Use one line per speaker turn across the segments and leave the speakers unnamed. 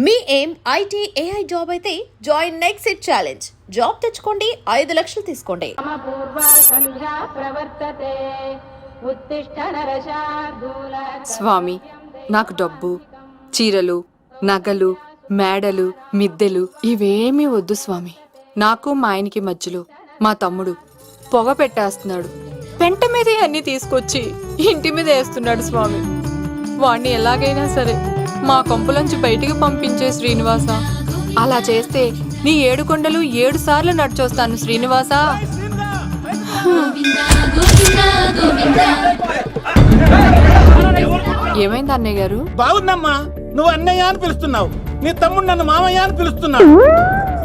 మీ ఏం IT AI job అయితే join next it challenge. Job తెచ్చుకోండి, 5 లక్షలు తీసుకోండి.
స్వామి, నాకు డబ్బు, చీరలు, నగలు, మేడలు, మిద్దెలు ఇవేమీ వద్దు స్వామి. నాకు మా ఆయనకి మధ్యలో మా తమ్ముడు పొగ పెట్టేస్తున్నాడు. పెంట మీదే అన్ని తీసుకొచ్చి ఇంటి మీద వేస్తున్నాడు స్వామి. వాణ్ణి ఎలాగైనా సరే మా కొంపలోంచి బయటికి పంపించే శ్రీనివాస. అలా చేస్తే నీ 7 కొండలు 7 సార్లు నడిచొస్తాను శ్రీనివాస. ఏమైంది అన్నయ్య గారు?
బాగుందమ్మా, నువ్వు అన్నయ్య అని పిలుస్తున్నావు, నీ తమ్ముడు నన్ను మామయ్య అని పిలుస్తున్నాడు.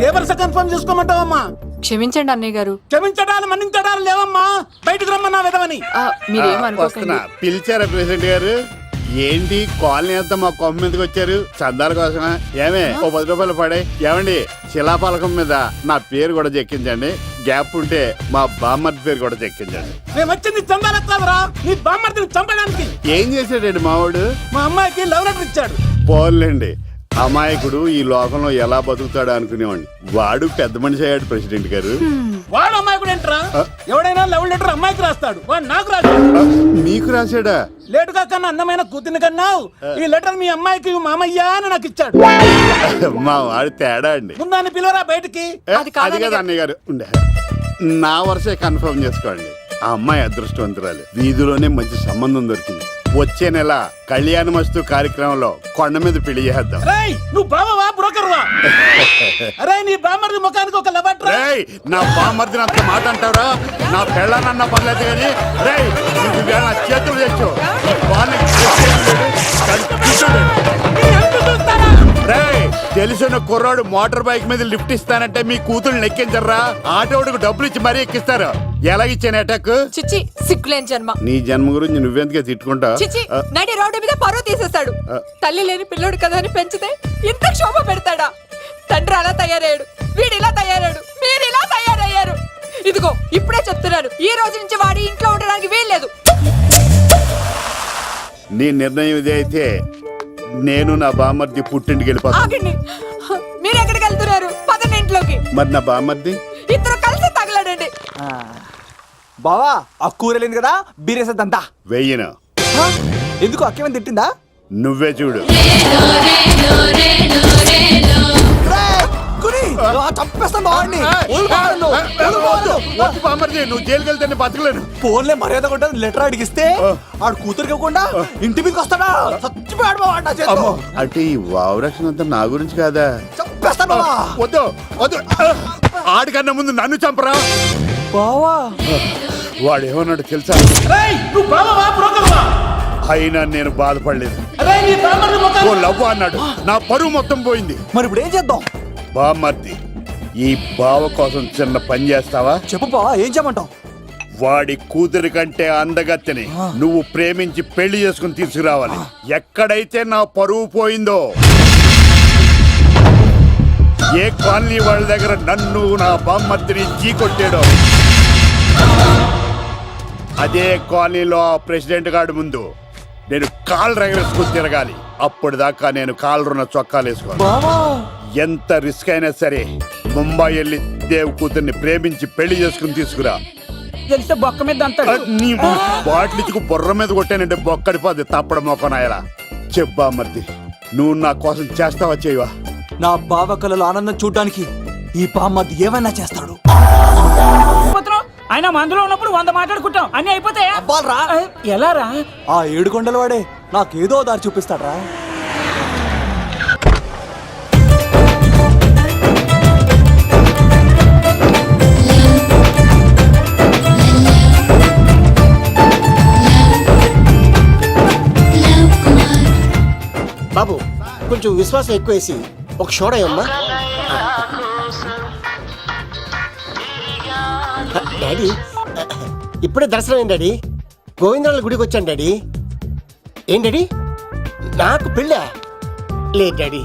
ఏ వరుస కన్ఫర్మ్ చేసుకోమంటావమ్మా?
క్షమించండి అన్నయ్య గారు.
క్షమించడాలు మన్నించడాలు లేవమ్మా, బయటకు రమ్మన్నా విధవని.
మీరేమనుకోకండి.
పిలిచారా ప్రెసిడెంట్ గారు? ఏంటి కాలనీ అంతా మా కొమ్మ మీదకి వచ్చారు? చందాల కోసమా? ఏమే ఓ 10 రూపాయలు పడే. ఏమండి, శిలాపలకం మీద నా పేరు కూడా చెక్కించండి. గ్యాప్ ఉంటే మా బామ్మర్ది పేరు కూడా చెక్కించండి.
నేను వచ్చింది చందాల కాదురా, నీ బామ్మర్దిని చంపడానికి.
ఏం చేశాడండి మావాడు?
మా అమ్మాయికి లవ్ లెటర్ ఇచ్చాడు.
పోన్లేండి, అమాయకుడు ఈ లోకంలో ఎలా బతుకుతాడు అనుకునేవాడిని. వాడు పెద్ద మనిషి అయ్యాడు ప్రెసిడెంట్ గారు.
వాడు అమ్మాయికుడు ఏంట్రా? ఎవడైనా లవ్ లెటర్ అమ్మాయికి రాస్తాడు, వాడు నాకు రాశాడు.
మీకు రాశాడా?
లేటుగా కన్నా అందమైన కూతుని కన్నావు. ఈ లెటర్ మీ అమ్మాయికి మామయ్య అని నాకు ఇచ్చాడు.
మా వాడు తేడా అండి.
ముందాన్ని పిలవరా బయటికి.
అది కదా అన్నయ్య గారు. ఉండే నా వరుసే కన్ఫర్మ్ చేసుకోండి. ఆ అమ్మాయి అదృష్టవంతురాలు. వీధిలోనే మంచి సంబంధం దొరికింది. వచ్చే నెల కళ్యాణమస్తు కార్యక్రమంలో కొండ మీద పెళ్లి చేద్దాం.
నువ్వు బావవా బ్రోకర్వా? అరే నీ బామ్మర్ది ముఖానికి ఒక లబట్రా.
నా బామ్మర్దిని అంత మాట అంటారా? నా పెళ్ళనన్న పర్లేదు కానీ నా చేతులు తెచ్చు. తెలిసిన కుర్రాడు మోటార్ బైక్ మీద లిఫ్ట్ ఇస్తానంటే మీ కూతురు ఎక్కించరా? ఆటోడికి డబ్బులు ఇచ్చి మరీ ఎక్కిస్తారు. ఎలాగిచ్చాను అటాక్?
చిచ్చి, సిగ్గులేని జన్మ.
నీ జన్మ గురించి నువ్వెందుకే తిట్టుకుంటా?
చిచ్చి, నడి రోడ్డు మీద పరువు తీసేస్తాడు. తల్లి లేని పిల్లోడు కదా అని పెంచితే ఇంత క్షోభ పెడతాడా? తండ్రి అలా తయారయ్యాడు, వీడు ఇలా తయారయ్యాడు, మీరు ఇలా తయారయ్యారు. ఇదిగో ఇప్పుడే చెప్తున్నాను, ఈ రోజు నుంచి వాడి ఇంట్లో ఉండడానికి వీల్లేదు.
నీ నిర్ణయం ఇదే అయితే నేను నా బామ్మర్ది పుట్టింటికి వెళ్ళిపోతాను.
మీరు ఎక్కడికి వెళ్తున్నారు? పదండి ఇంట్లోకి.
మరి నా బామ్మర్ది?
ఇద్దరు కలిసి తగలడండి.
బావా, ఆ కూర లేదు కదా, బీరేసేద్దంతా.
వెయ్యను.
ఎందుకు అక్కేమని తిట్టిందా?
నువ్వే చూడు. నువ్వు జైలుకి వెళ్తే బతకలేను.
ఫోన్లే మర్యాద కొట్టా లెటర్ అడిగిస్తే ఆడు కూతురికి ఇవ్వకుండా ఇంటి మీదకి వస్తాడా? చచ్చిపోయాడు బావా.
అంటే ఈ వావరక్షణ అంతా నా గురించి కాదా?
చంపేస్తాను బావా.
వద్దు వద్దు, ఆడికన్నా ముందు నన్ను చంపరా
బావా.
వాడు ఏమన్నాడు తెలుసా?
నువ్వు బావవా బ్రోకర్వా?
అయినా నేను బాధపడలేదు. ఓ లవ్ అన్నాడు, నా పరువు మొత్తం పోయింది.
మరి ఇప్పుడు ఏం చేద్దాం?
బామ్మర్ది, ఈ బావ కోసం చిన్న పని చేస్తావా?
చెప్పు బావా, ఏం చేయమంటావు?
వాడి కూతురి కంటే అందగత్తెని నువ్వు ప్రేమించి పెళ్లి చేసుకుని తీసుకురావాలి. ఎక్కడైతే నా పరువు పోయిందో, ఏ కాలనీ వాళ్ళ దగ్గర నన్ను నా బామ్మర్దిని చీకొట్టాడో, అదే కాలనీలో ఆ ప్రెసిడెంట్ గారి ముందు నేను కాళ్ళు రగరేసుకుని తిరగాలి. అప్పుడు దాకా నేను కాళ్ళున్న చొక్కాలు వేసుకోవాలి. ఎంత రిస్క్ అయినా సరే ముంబై వెళ్ళి దేవ్ కూతుర్ని ప్రేమించి పెళ్లి చేసుకుని తీసుకురా.
తెలిస్తే బొక్క మీద
నీ బాటిలిచ్చుకు బుర్ర మీద కొట్టానంటే బొక్కడిపోద్ది. తప్పడ మొక్కనాయలా. చెప్పా మర్ది, నువ్వు నా కోసం చేస్తావా చేయవా?
నా బావ కళలో ఆనందం చూడడానికి ఈ బామ్మది ఏమైనా చేస్తాడు.
ఆయన మందులో ఉన్నప్పుడు 100 మాట్లాడుకుంటాం, అన్ని అయిపోతాయా? ఎలా రా?
ఆ 7 కొండల వాడే నాకేదో దారి చూపిస్తాడ్రా.
బాబు, కొంచెం విశ్వాసం ఎక్కువేసి ఒక షోడయమ్మా. డాడీ, ఇప్పుడే దర్శనం అయింది డాడీ. గోవిందరాల గుడికి వచ్చాను డాడీ. ఏం డాడీ, నాకు పెళ్ళా? లేదు డాడీ,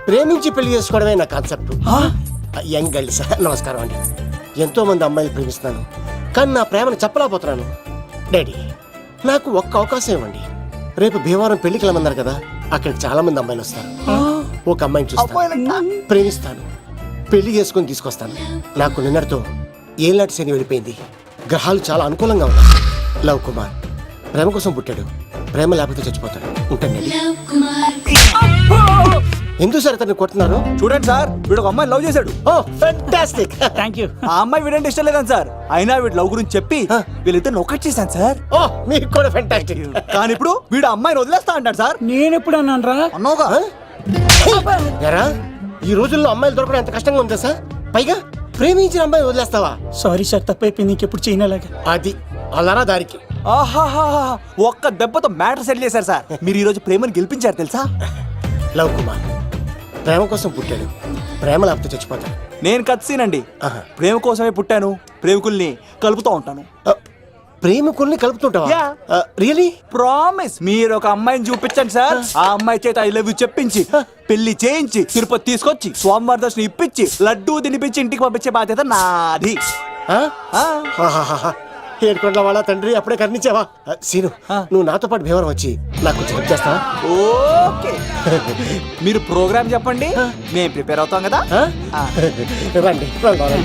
ప్రేమించి పెళ్లి చేసుకోవడమే నా కాన్సెప్ట్. యంగ్ గర్ల్స్ నమస్కారం అండి. ఎంతో మంది అమ్మాయిలు ప్రేమిస్తున్నాను, కానీ నా ప్రేమను చెప్పలేకపోతున్నాను. డాడీ, నాకు ఒక్క అవకాశం ఇవ్వండి. రేపు భీమవరం పెళ్లికి వెళ్ళమన్నారు కదా, అక్కడికి చాలా మంది అమ్మాయిలు వస్తారు. ఒక అమ్మాయిని చూస్తాను, ప్రేమిస్తాను, పెళ్లి చేసుకొని తీసుకొస్తాను. నాకు నిన్నటితో ఏళ్ళనాటి శని వెళ్ళిపోయింది. గ్రహాలు చాలా అనుకూలంగా ఉన్నాయి. లవ్ కుమార్ ప్రేమ కోసం పుట్టాడు, ప్రేమ లేకపోతే చచ్చిపోతాడు. ఉంటానండి. ఎందుకు సార్ అతన్ని కొడుతున్నారు?
చూడండి సార్, వీడు ఒక అమ్మాయి లవ్ చేశాడు.
Oh fantastic.
Thank you.
ఆ అమ్మాయి వీడంటే ఇష్టం లేదని సార్, అయినా వీడు లవ్ గురించి చెప్పి వీళ్ళిద్దరు ఒకటి చేశాను సార్.
ఓ మీకు కూడా ఫెంటాస్టిక్.
కానీ ఇప్పుడు వీడు అమ్మాయిని వదిలేస్తా అంటాడు సార్.
నేను ఎప్పుడు అన్నాను రా?
అన్నోగా
ఎరా ఈ రోజుల్లో అమ్మాయిలు దొరకడం ఎంత కష్టంగా ఉందా సార్? పైగా ప్రేమించిన అమ్మాయి వదిలేస్తావా?
సారీ సార్, తప్పైపోయింది, ఇంకెప్పుడు చేయనలాగా.
అది అలారా దారికి.
ఆహాహా, ఒక్క దెబ్బతో మ్యాటర్ సెటిల్ చేశారు సార్. మీరు ఈ రోజు ప్రేమను గెలిపించారు తెలుసా?
లవ్ కుమార్ ప్రేమ కోసం పుట్టాడు, ప్రేమ లేకపోతే చచ్చిపోతాడు.
నేను కత్సీనండి.
ఆహా.
ప్రేమ కోసమే పుట్టాను, ప్రేమికుల్ని కలుపుతూ ఉంటాను.
ప్రేమికుల్ని కలుపుతుంటావా?
Yeah.
రియలీ?
ప్రామిస్. మీరు ఒక అమ్మాయిని చూపించండి సార్, ఆ అమ్మాయి చేత ఐ లవ్ యూ చెప్పించి పెళ్లి చేయించి తిరుపతి తీసుకొచ్చి స్వామివారి దర్శనం ఇప్పించి లడ్డూ తినిపించి ఇంటికి పంపించే బాధ్యత నాది.
ఏడుకొండల వాళ్ళ తండ్రి అప్పుడే కర్ణించావా? సీను నువ్వు నాతో పాటు భీవరం వచ్చి నాకు కొంచెం హెల్ప్ చేస్తావా?
ఓకే. మీరు ప్రోగ్రామ్ చెప్పండి, మేము ప్రిపేర్ అవుతాం కదా.
రండి రండి.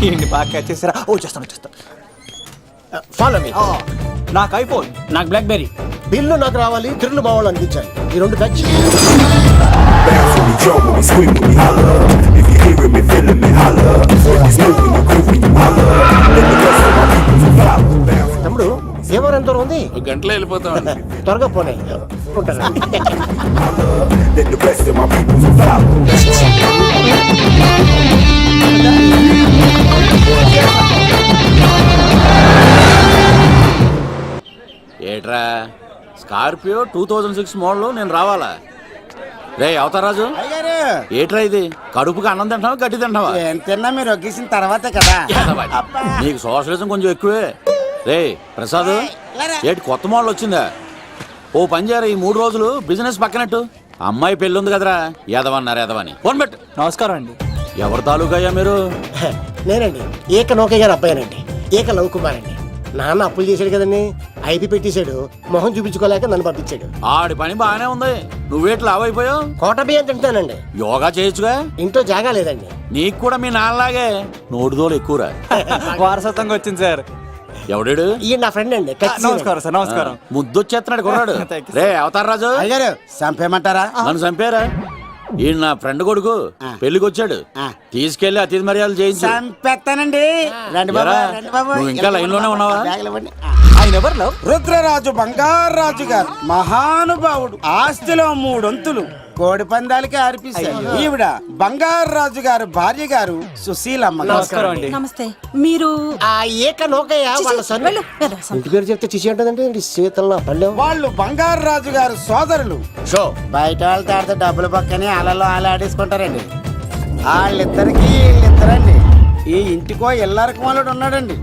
ఏంటి బాగా క్యాచ్ చేస్తారా? ఓ చేస్తాను.
Follow me.
నాకు ఐఫోన్.
నాకు బ్లాక్ బెర్రీ.
బిల్లు నాకు రావాలి, తిరులు మా వాళ్ళు అందించాలి. ఈ రెండు batch.
Bounce when we jump, when we swing, when we holler. If you hearing me, feeling me, holler. When you smoke, when you groove, when you holler. Let the rest of my people to follow. Bounce.
తమ్ముడు భీవరం ఎంత దూరం ఉంది?
గంటలో వెళ్ళిపోతాం.
త్వరగా పోనీ. ఉంటాను.
Let the rest of my people to follow.
ఏట్రా స్కార్పియో 2006 మోడల్ నేను రావాలా? రే అవతారాజు, ఏట్రా ఇది? కడుపుకి అన్నం తింటావా గడ్డి తింటావా?
తిన్నా మీరు ఒగ్గేసిన తర్వాతే కదా.
నీకు సోషలిజం కొంచెం ఎక్కువే. రే ప్రసాద్, ఏటి కొత్త మోడల్ వచ్చిందా? ఓ పని చేయరా, ఈ 3 రోజులు బిజినెస్ పక్కనట్టు. అమ్మాయి పెళ్ళి ఉంది కదరా, ఎదవన్నారు ఎదవని. ఫోన్ పెట్టు.
నమస్కారం అండి.
ఎవరి తాలూకయ్యా మీరు?
నేనండి ఏక నౌకయ్య గారు అబ్బాయినండి, ఏక లవ్ కుమార్ అండి. నాన్న అప్పులు చేశాడు కదండి, ఐపీ పెట్టేశాడు. మొహం చూపించుకోలేక నన్ను పంపించాడు.
ఆడి పని బాగానే ఉంది, నువ్వేటి లావైపోయావు?
కోట బియ్యం తింటానండి.
యోగా చేయొచ్చుగా.
ఇంట్లో జాగా లేదండి.
నీకు కూడా మీ నాన్నలాగే నోడుదోలు ఎక్కువరా.
వారసత్వంగా వచ్చింది సార్.
ఎవడాడు?
ఈయన నా ఫ్రెండ్ అండి.
నమస్కారం సార్. నమస్కారం.
ముద్దొచ్చేస్తున్నాడు కుర్రాడు.
Thank you,
రే అవతార్ రాజు,
అయ్యారు చంపేయమంటారా?
నన్ను చంపారా? ఈయన నా ఫ్రెండ్ కొడుకు పెళ్లికి వచ్చాడు, తీసుకెళ్లి అతిథి మర్యాదలు చేయించు.
చంపేస్తానండి. రండి బాబు,
ఎరా,
రండి బాబు.
నువ్వు ఇంకా లైన్ లోనే ఉన్నావా?
బ్యాగులు ఇవ్వండి.
ఆయన ఎవరు లవ్?
రుద్రరాజు బంగారాజు గారు మహానుభావుడు. ఆస్తిలో 3 వంతులు కోడి పందాలకి అర్పిస్తారు. ఈవిడ బంగారాజు గారు భార్య గారు సుశీలమ్మ.
నమస్కారం అండి.
నమస్తే. మీరు
ఆ ఏక నౌకయ్య వాళ్ళ సన్. ఇంటి పేరు చెప్తే చిచి అంటుందంటే శీతల పల్లెం.
వాళ్ళు బంగారాజు గారు సోదరులు.
షో
బయట వాళ్ళతో ఆడితే డబ్బులు పక్కనే అలలో ఆడేసుకుంటారండి. వాళ్ళిద్దరికి వీళ్ళిద్దరండి. ఈ ఇంటికో ఇల్లరకం వాళ్ళు ఉన్నాడండి.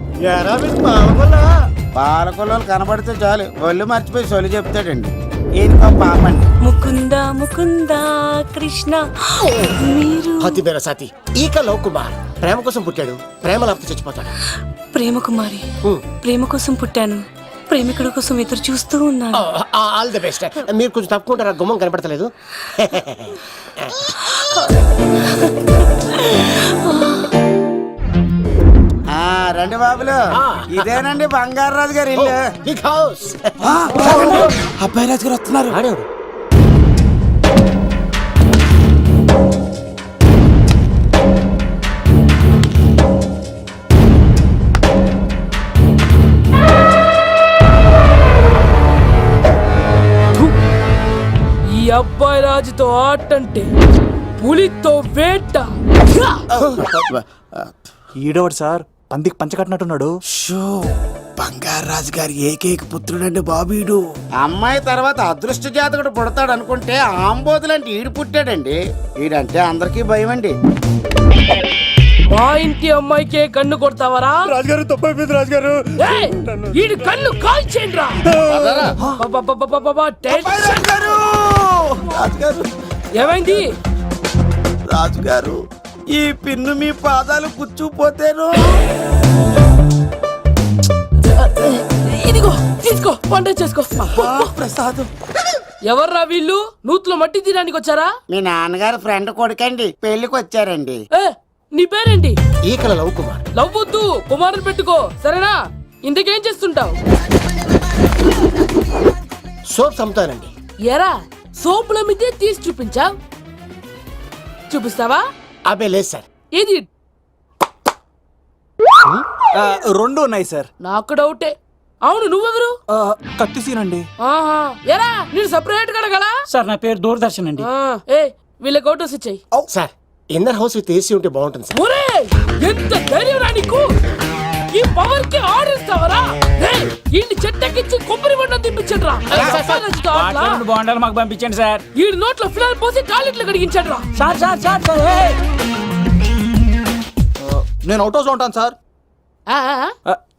పాలకొల్లు కనబడితే చాలు ఒళ్ళు మర్చిపోయి సొలి చెప్తాడండి. ఈయనకో పాపండి.
ముకుంద ముకుంద కృష్ణ. మీరు
హతి బేర సాతి ఈక లవ్ కుమార్ ప్రేమ కోసం పుట్టాడు, ప్రేమ లేకపోతే చచ్చిపోతాడు.
ప్రేమ కుమారి. ప్రేమ కోసం పుట్టాను, ప్రేమికుడి కోసం ఎదురు చూస్తూ ఉన్నాను.
All the best. మీరు కొంచెం తప్పుకుంటారా? గుమ్మం కనపడతలేదు.
రండి బాబులు, ఇదేనండి బంగారాజు గారి ఇల్లు.
Big house.
అబ్బాయి రాజు గారు వస్తున్నారు.
ఆడేవాడు
ఈ అబ్బాయి రాజుతో ఆటంటే పులితో వేట.
ఈడోడు సార్, పందికి పంచ కట్టినట్టున్నాడు.
బంగారాజు గారి ఏకైక పుత్రుడండి బాబీడు. అమ్మాయి తర్వాత అదృష్ట జాతకుడు పుడతాడు అనుకుంటే ఆంబోతులంటే ఈడు పుట్టాడండి. ఈడంటే అందరికీ భయం అండి.
మా ఇంటి అమ్మాయికే కన్ను కొడతావరా?
రాజుగారు తప్పైపోయింది రాజుగారు.
ఈడు కన్ను కాల్చేయండి రా.
రాజుగారు,
ఏమైంది?
రాజుగారు, ఈ పిన్ను మీ పాదాలు గుచ్చుకుపోతేను.
ఇదిగో తీసుకో వంట చేసుకో.
ప్రసాద్
ఎవర్రా వీళ్ళు నూతులో మట్టి తీయడానికి వచ్చారా?
మీ నాన్నగారు ఫ్రెండ్ కొడుకండి, పెళ్లికి వచ్చారండి.
ఏ నీ పేరేంటి?
ఈకల లవ్ కుమార్.
లవ్వొద్దు, కుమారుని పెట్టుకో సరేనా? ఇంతకేం చేస్తుంటావు?
సోప్స్ అమ్ముతానండి.
ఎరా సోపుల మీదే తీసి చూపించావు, చూపిస్తావా?
అబ్బే లేదు సార్.
ఏది?
రెండు ఉన్నాయి సార్.
నాకు డౌటే. అవును నువ్వెవరు?
కత్తిసీనండి.
ఆహా ఎరా నేను సపరేట్ కడగలా?
సార్ నా పేరు దూరదర్శన్ అండి.
ఏ వీళ్ళ ఫోటోస్ ఇచ్చాయి.
Sir inner house with AC ఉంటే బాగుంటుంది సార్.
ఒరే ఎంత ధైర్యం రా నీకు! ఈ పవర్ కి ఆర్డర్ ఇస్తావరా? ఈ చెట్టెక్కించి కొబ్బరి బండ తిప్పించండి రా.
బాండాలు మాకు పంపించండి సార్.
ఈ నోట్లో ఫినాల్ పోసి టాయిలెట్లు కడిగించండి రా.
సార్ సార్ సార్ సార్ నేను అవుట్ హౌస్ లో ఉంటాను సార్.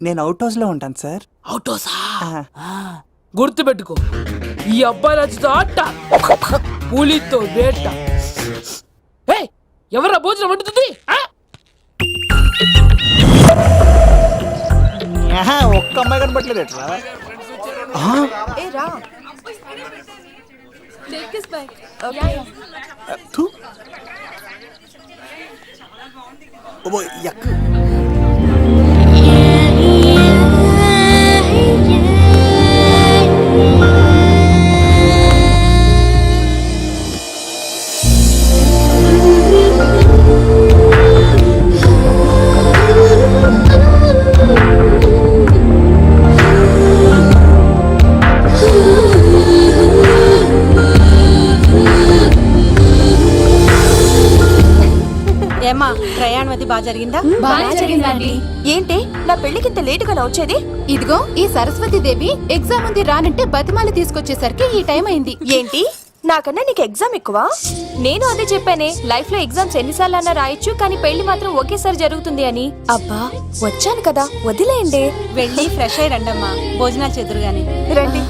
నేను అవుట్ హౌస్ లో ఉంటాను సార్.
అవుటోసా? గుర్తు పెట్టుకో, ఈ అబ్బాయి రాజుతో ఆట, పులితో వేట. ఎవరా భోజనం వండుతుంది?
ఒక్క అమ్మాయి కనబట్లేదు ఎట్లా?
ఏమా ప్రయాణం అది బాగా జరిగిందా?
బాగా జరిగిందండి. ఏంటి నా పెళ్లికి ఇంత లేటుగా వచ్చేది? ఇదిగో ఈ సరస్వతి దేవి ఎగ్జామ్ ఉంది రానంటే బతిమాలి తీసుకొచ్చేసరికి ఈ టైం అయింది. ఏంటి నాకన్నా నీకు ఎగ్జామ్ ఎక్కువ? నేను అదే చెప్పానే, లైఫ్ లో ఎగ్జామ్స్ ఎన్నిసార్లు అన్నా రాయొచ్చు కానీ పెళ్లి మాత్రం ఒకేసారి జరుగుతుంది అని. అబ్బా వచ్చాను కదా వదిలేయండి.
వెళ్ళి ఫ్రెష్ అయ్యి రండమ్మా, భోజనాలు చెదురు గాని
రండి.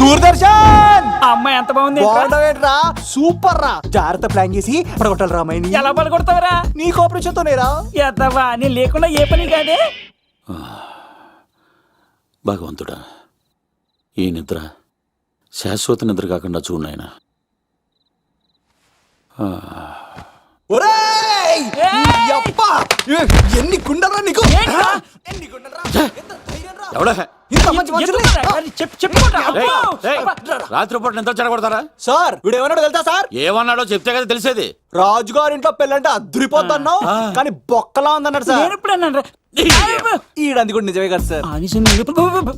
దూరదర్శన్ అమ్మాయి ఎంత బాగుంది. బాగుండవేట్రా, సూపర్ రా. జాగ్రత్త ప్లాన్ చేసి పడగొట్టాలి రామాయణి. ఎలా పడగొడతావరా? నీ కోఆపరేషన్ తోనేరా. ఎత్తవా నీ లేకుండా ఏ పని కాదే.
భగవంతుడా, ఈ నిద్ర శాశ్వత నిద్ర కాకుండా చూడాయన.
ఎన్ని గుండెలరా నీకు?
ఎవడా రాత్రిపూట నిద్ర చెడగొడతారా?
సార్ వీడు ఏమన్నాడో తెలుసా సార్?
ఏమన్నాడో చెప్తే కదా తెలిసేది.
రాజుగారింట్లో పెళ్ళంటే అద్దరిపోతున్నావు కానీ బొక్కలా ఉందన్నాడు సార్. ఈడంది కూడా నిజమే కదా సార్.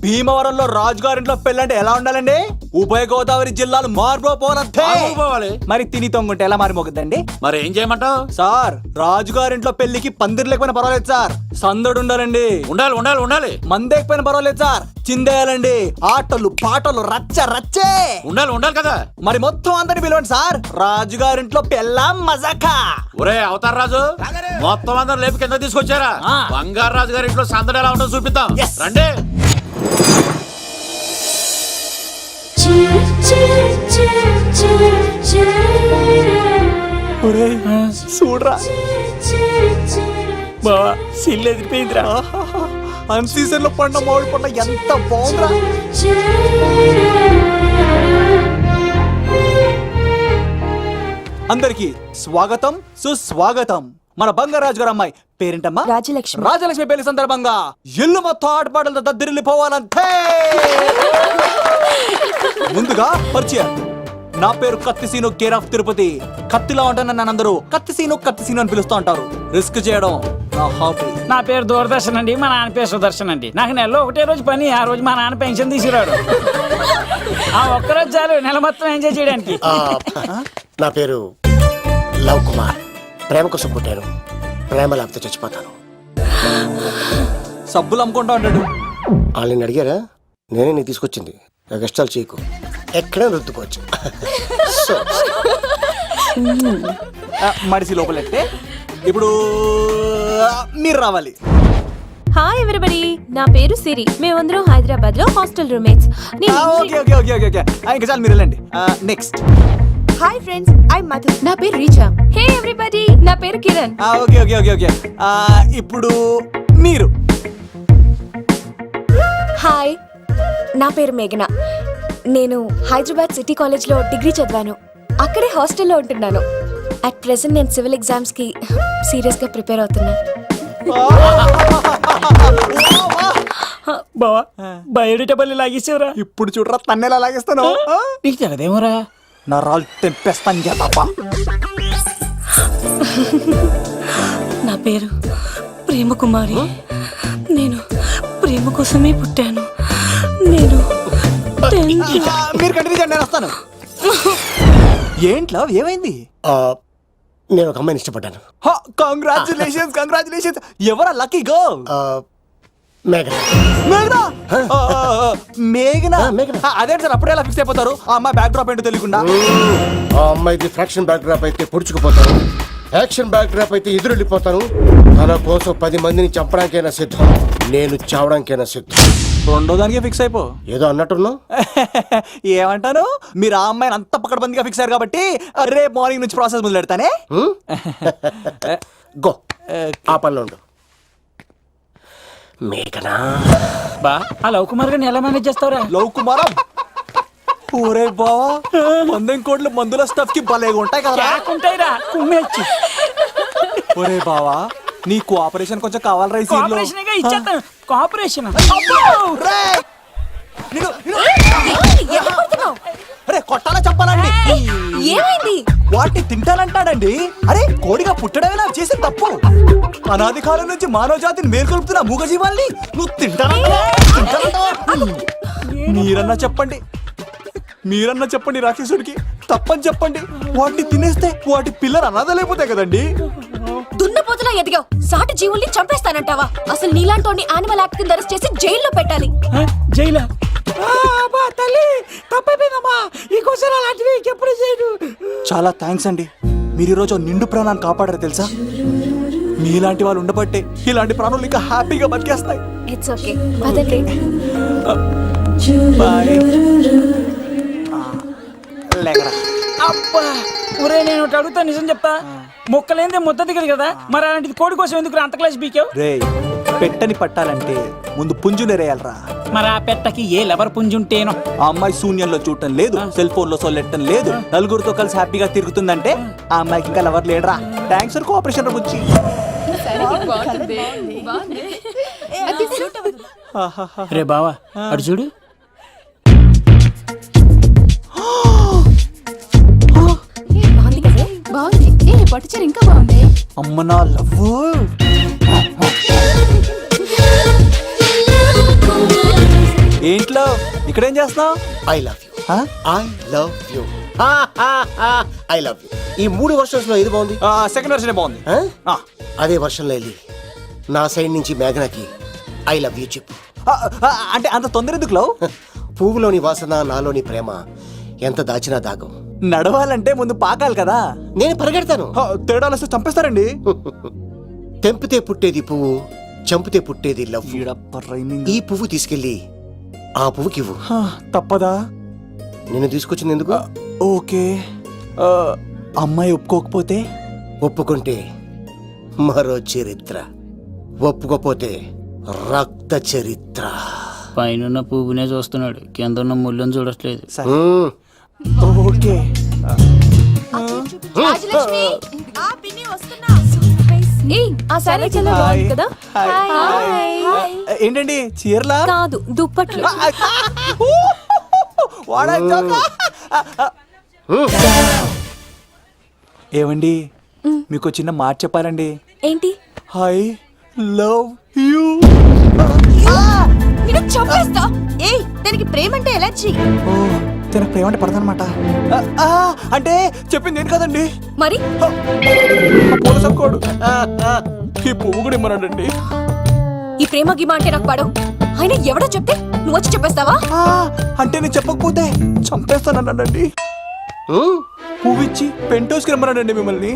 భీమవరంలో రాజుగారింట్లో పెళ్ళంటే ఎలా ఉండాలండి? ఉభయ గోదావరి జిల్లాలు మారిపోవాలి. మరి తిని తొంగుంటే ఎలా మారిపోతుందండి?
మరి ఏం చేయమంటావు?
సార్ రాజుగారింట్లో పెళ్లికి పందిరి లేకపోయినా పర్వాలేదు సార్, సందడు ఉండాలండి.
ఉండాలి ఉండాలి ఉండాలి.
మందేకపోయినా పర్వాలేదు సార్, చిందేయాలండి. ఆటలు పాటలు రచ్చ రచ్చే
ఉండాలి ఉండాలి కదా.
మరి మొత్తం అందరిని పిలవండి సార్, రాజుగారింట్లో పెళ్ళాం మజాకా.
ఒరే అవతార్ రాజు, మొత్తం అందరు లేపి కింద తీసుకొచ్చారా? బంగారు రాజు గారి ఇంట్లో సందడి ఎలా ఉంటుందో చూపిద్దాం రండి.
చూడరా బావా, సిల్లు ఎదిరిపోయిందిరా. అన్ సీజన్ లో పండ మామిడి పండ ఎంత బాగుందిరా. అందరికి స్వాగతం సుస్వాగతం. మన బంగారాజు గారు అమ్మాయి పేరేంటమ్మా?
రాజలక్ష్మి.
రాజలక్ష్మి పెళ్లి సందర్భంగా ఇల్లు మొత్తం ఆటపాటలతో దద్దరిల్లిపోవాలంతే. ముందుగా పరిచయం, నా పేరు కత్తిసీను, కేర్ ఆఫ్ తిరుపతి. కత్తిలా ఉంటాను నన్ను అందరూ కత్తిసీను కత్తిసీను అని పిలుస్తూ ఉంటారు. రిస్క్ చేయడం నా హాబీ.
నా పేరు దూరదర్శన్ అండి, మా నాన్న పేరు సుదర్శన్ అండి. నాకు నెలలో ఒకటే రోజు పని, ఆ రోజు మా నాన్న పెన్షన్ తీసుకురాడు. ఆ ఒక్కరోజు చాలు నెల మొత్తం ఎంజాయ్ చేయడానికి.
నా పేరు లవ్ కుమార్. ప్రేమ కోసం పుట్టాను, ప్రేమ లేకపోతే చచ్చిపోతాను.
సబ్బులు అమ్ముకుంటా ఉంటాడు.
వాళ్ళని అడిగారా? నేనే నీకు తీసుకొచ్చింది. కష్టాలు చేయకు, ఎక్కడే రుద్దుకోవచ్చు.
మడిసి లోపలెట్టే. ఇప్పుడు మీరు రావాలి.
హాయ్ ఎవరీబడీ, నా పేరు సిరి. మేమందరం హైదరాబాద్ లో hostel roommates.
Okay okay okay okay okay, ఇంకా చాలు, మీరు వెళ్ళండి. Next.
Hi friends, I Madhu. నా పేరు రీచా. హే ఎవరీబడీ, నా పేరు Kiran.
Okay okay okay okay. ఇప్పుడు మీరు.
హాయ్, నా పేరు మేఘన. నేను హైదరాబాద్ సిటీ కాలేజ్లో డిగ్రీ చదివాను. అక్కడే హాస్టల్లో ఉంటున్నాను. అట్ ప్రెసెంట్ నేను సివిల్ ఎగ్జామ్స్కి సీరియస్గా ప్రిపేర్ అవుతున్నాను.
బావా బయోడేటా లాగేసేవరా.
ఇప్పుడు చూడరా తన్నేలా లాగేస్తాను.
నీకు తెగదేమోరా.
నా రాళ్ళు తెంపేస్తాను తప్ప.
నా పేరు ప్రేమ కుమారి. నేను ప్రేమ కోసమే పుట్టాను. నేను
మీరు కంటిన్యూ చేయండి, నేను వస్తాను. ఏంట్లో ఏమైంది?
నేను ఒక అమ్మాయిని ఇష్టపడ్డాను.
Congratulations congratulations. ఎవరా లక్కీ గర్ల్?
మేఘన.
మేఘనా? మేఘనా?
మేఘన.
అదేంటి సార్ అప్పుడే ఎలా ఫిక్స్ అయిపోతారు? ఆ అమ్మాయి బ్యాక్ డ్రాప్ ఏంటో తెలియకుండా.
ఆ అమ్మాయిది ఫ్రాక్షన్ బ్యాక్ డ్రాప్ అయితే పొడుచుకుపోతాను, యాక్షన్ బ్యాక్ డ్రాప్ అయితే ఎదురెళ్ళిపోతాను. తన కోసం 10 మందిని చంపడానికైనా సిద్ధం, నేను చావడానికైనా సిద్ధం.
రెండో దానికి ఫిక్స్ అయిపో.
ఏదో అన్నట్టున్నావు.
ఏమంటాను? మీరు ఆ అమ్మాయిని అంత పక్కడబందిగా ఫిక్స్ అయ్యారు కాబట్టి రేపు మార్నింగ్ నుంచి ప్రాసెస్ మొదలు పెడతానే.
గో, ఆ పనిలో ఉండు. మేఘనా.
బా ఆ లవ్ కుమార్ గారిని ఎలా మేనేజ్ చేస్తావురా?
లవ్ కుమారం. ఒరే బావా, 100 కోట్ల మందుల స్టఫ్ కి భలేగా ఉంటాయి కదా.
ఉంటాయిరా కుమ్మేచ్చి.
ఒరే బావా, నీ కోఆపరేషన్ కొంచెం కావాలరా ఈ సీన్ లో.
కోఆపరేషన్ ఇచ్చేస్తాను. కోఆపరేషన్
అరే కొట్టాలా చెప్పాలండి?
ఏమైంది?
వాటిని తింటానంటాడండి. అరే కోడిగా పుట్టడమే నాకు చేసిన తప్పు. అనాది కాలం నుంచి మానవ జాతిని మేల్కొల్పుతున్న మూగజీవాల్ని నువ్వు తింటానంటావా? మీరన్నా చెప్పండి, మీరన్నా చెప్పండి రాక్షసుడికి. తప్పని చెప్పండి. వాటిని తినేస్తే వాటి పిల్లలు అనాథలైపోతాయి కదండి.
దున్నపోతులా ఎదిగావు, సాటి జీవుల్ని చంపేస్తానంటావా? అసలు నీలాంటి యానిమల్ యాక్ట్ కింద అరెస్ట్ చేసి జైల్లో పెట్టాలి.
జైలా? తల్లి తప్పైపోయిందమ్మా. ఇంకోసారి అలాంటివి ఎప్పుడు చేయడు.
చాలా థ్యాంక్స్ అండి, మీరు ఈరోజు నిండు ప్రాణాన్ని కాపాడారు తెలుసా. మీలాంటి వాళ్ళు ఉండబట్టే ఇలాంటి ప్రాణులు ఇంకా హ్యాపీగా బతికేస్తాయి.
ఇట్స్ ఓకే, పదండి.
అబ్బా ఒరే, నేను ఒకటి అడుగుతా, నిజం చెప్తా. మొక్కలేందే ముద్ద దిగదు కదా, మరి అలాంటిది కోడి కోసం ఎందుకు అంత క్లాస్ బీకావు?
రే, పెట్టని పట్టాలంటే ముందు పుంజు నెరేయాలరా.
మరి ఆ పెట్టకి ఏ లెవర్ పుంజుంటేనో.
ఆ అమ్మాయి శూన్యంలో చూడటం లేదు, సెల్ ఫోన్ లో సొల్లెట్టడం లేదు, నలుగురితో కలిసి హ్యాపీగా తిరుగుతుందంటే ఆ అమ్మాయికి ఇంకా లవర్ లేడరా. థ్యాంక్స్ ఫర్ కోఆపరేషన్ గురించి.
రే బావా అడు చూడు.
బాగుంది. ఏ పట్టుచీర ఇంకా బాగుంది.
అమ్మ నా లవ్. ఏంట్లో ఇక్కడేం చేస్తున్నావు?
I love you. I love you. I love you. ఈ 3 వర్షన్స్ లో ఏది బాగుంది?
సెకండ్ వర్షన్ బాగుంది.
అదే వర్షంలో వెళ్ళి నా సైడ్ నుంచి మేఘనాకి ఐ లవ్ యూ చెప్పు.
అంటే అంత తొందర ఎందుకు లవ్?
పువ్వులోని వాసన, నాలోని ప్రేమ ఎంత దాచినా దాగం.
నడవాలంటే ముందు పాకాలి కదా.
నేను పరిగెడతాను.
తేడాలు వస్తే చంపేస్తారండి.
తెంపితే పుట్టేది పువ్వు, చంపితే పుట్టేది లవ్. ఈ పువ్వు తీసుకెళ్ళి ఆ పువ్వుకి ఇవ్వు.
తప్పదా?
నేను తీసుకొచ్చింది ఎందుకు?
ఓకే. అమ్మాయి ఒప్పుకోకపోతే?
ఒప్పుకుంటే మరో చరిత్ర, ఒప్పుకోపోతే రక్త చరిత్ర.
పైన పువ్వునే చూస్తున్నాడు, కింద ఉన్న ముళ్ళని చూడట్లేదు.
ఓకే. ఏంటండి చీరలా?
కాదు, దుప్పట్లు.
ఏమండి, మీకు చిన్న మాట చెప్పాలండి.
ఏంటి?
I love you.
చంపేస్తా. ఏయ్, దానికి ప్రేమ అంటే ఎలర్జీ.
తనకు ప్రేమ అంటే పడదనమాట. అంటే చెప్పింది ఏంటి కదండి.
మరి
పోలీసోడు ఈ పువ్వు కూడా ఇమ్మన్నాడండి.
ఈ ప్రేమ గిమ అంటే నాకు పడవు. అయినా ఎవడో చెప్తే నువ్వు వచ్చి చెప్పేస్తావా?
అంటే నేను చెప్పకపోతే చంపేస్తానన్నాడండి. పువ్విచ్చి పెంటోస్కి రమ్మన్నాడండి మిమ్మల్ని.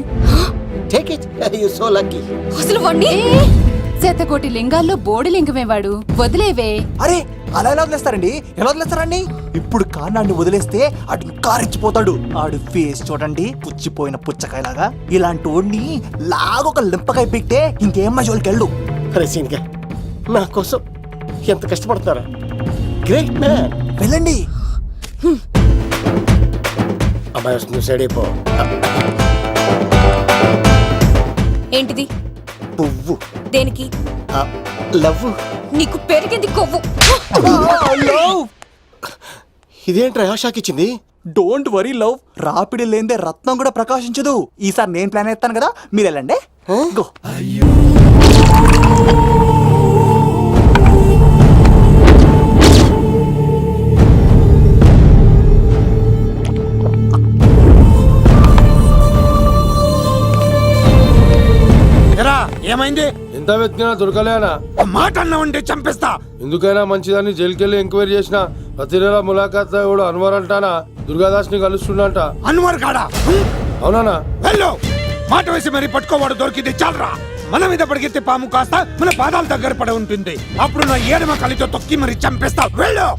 Take it, you so lucky.
అసలు వాణ్ణి
శతకోటి లింగాల్లో బోడి లింగమేవాడు, వదిలేవే.
అరే అలా ఎలా వదిలేస్తారండి? ఎలా వదిలేస్తారండి? ఇప్పుడు కాన్నాడిని వదిలేస్తే అటు ఇంకా రెచ్చిపోతాడు. ఆడు ఫేస్ చూడండి, పుచ్చిపోయిన పుచ్చకాయలాగా. ఇలాంటి వాడిని లాగొక లింపకాయ పెట్టే ఇంకేం మజోలికి వెళ్ళు.
నా కోసం ఎంత కష్టపడతారా? Great man.
వెళ్ళండి.
అమ్మాయి వస్తుంది, సైడ్ అయిపో.
ఏంటిది?
పువ్వు.
దేనికి?
లవ్.
నీకు పెరిగింది కొవ్వు.
ఇదేంట్రా షాక్ ఇచ్చింది?
డోంట్ వరీ లవ్, రాపిడి లేదే రత్నం కూడా ప్రకాశించదు. ఈసారి నేను ప్లాన్ ఎత్తాను కదా, మీరు వెళ్ళండి. గో.
ఏమైంది?
ఎంత వెతికినా దొరకలేనా?
మాట అన్నావంటే చంపేస్తా.
ఎందుకైనా మంచిదని జైలుకెళ్ళి ఎంక్వైరీ చేసిన ప్రతి నెల ములాఖాత్ కూడా అన్వర్ అంటానా దుర్గాదాస్ ని కలుస్తుండంట.
అన్వర్ కాడా?
అవునా?
వెళ్ళు. మాట వేసి మరి పట్టుకోవాడు దొరికింది చాలరా. మన మీద పడిగితే పాము కాస్త మన పాదాల దగ్గర పడి ఉంటుంది. అప్పుడు నా ఏడమ కలితో తొక్కి మరి చంపేస్తా. వెళ్ళు.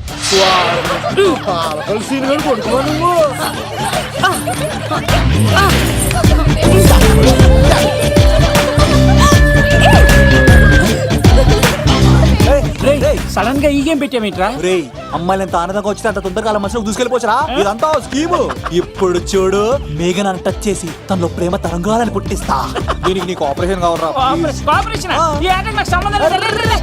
సడన్ గా ఈ గేమ్ పెట్టామేంట్రా?
రే, అమ్మాయిలు ఎంత ఆనందంగా వచ్చితే అంత తొందరగా అలా మనసులో దూసుకెళ్ళిపోవచ్చురా. ఇదంతా స్కీము. ఇప్పుడు చూడు, మేఘనాన్ని టచ్ చేసి తనలో ప్రేమ తరంగాలని పుట్టిస్తా. దీనికి నీకు ఆపరేషన్ కావాలరా?
కోఆపరేషన్ ఈ ఆటకు నాకు సంబంధం లేదు. రే, రే, రే.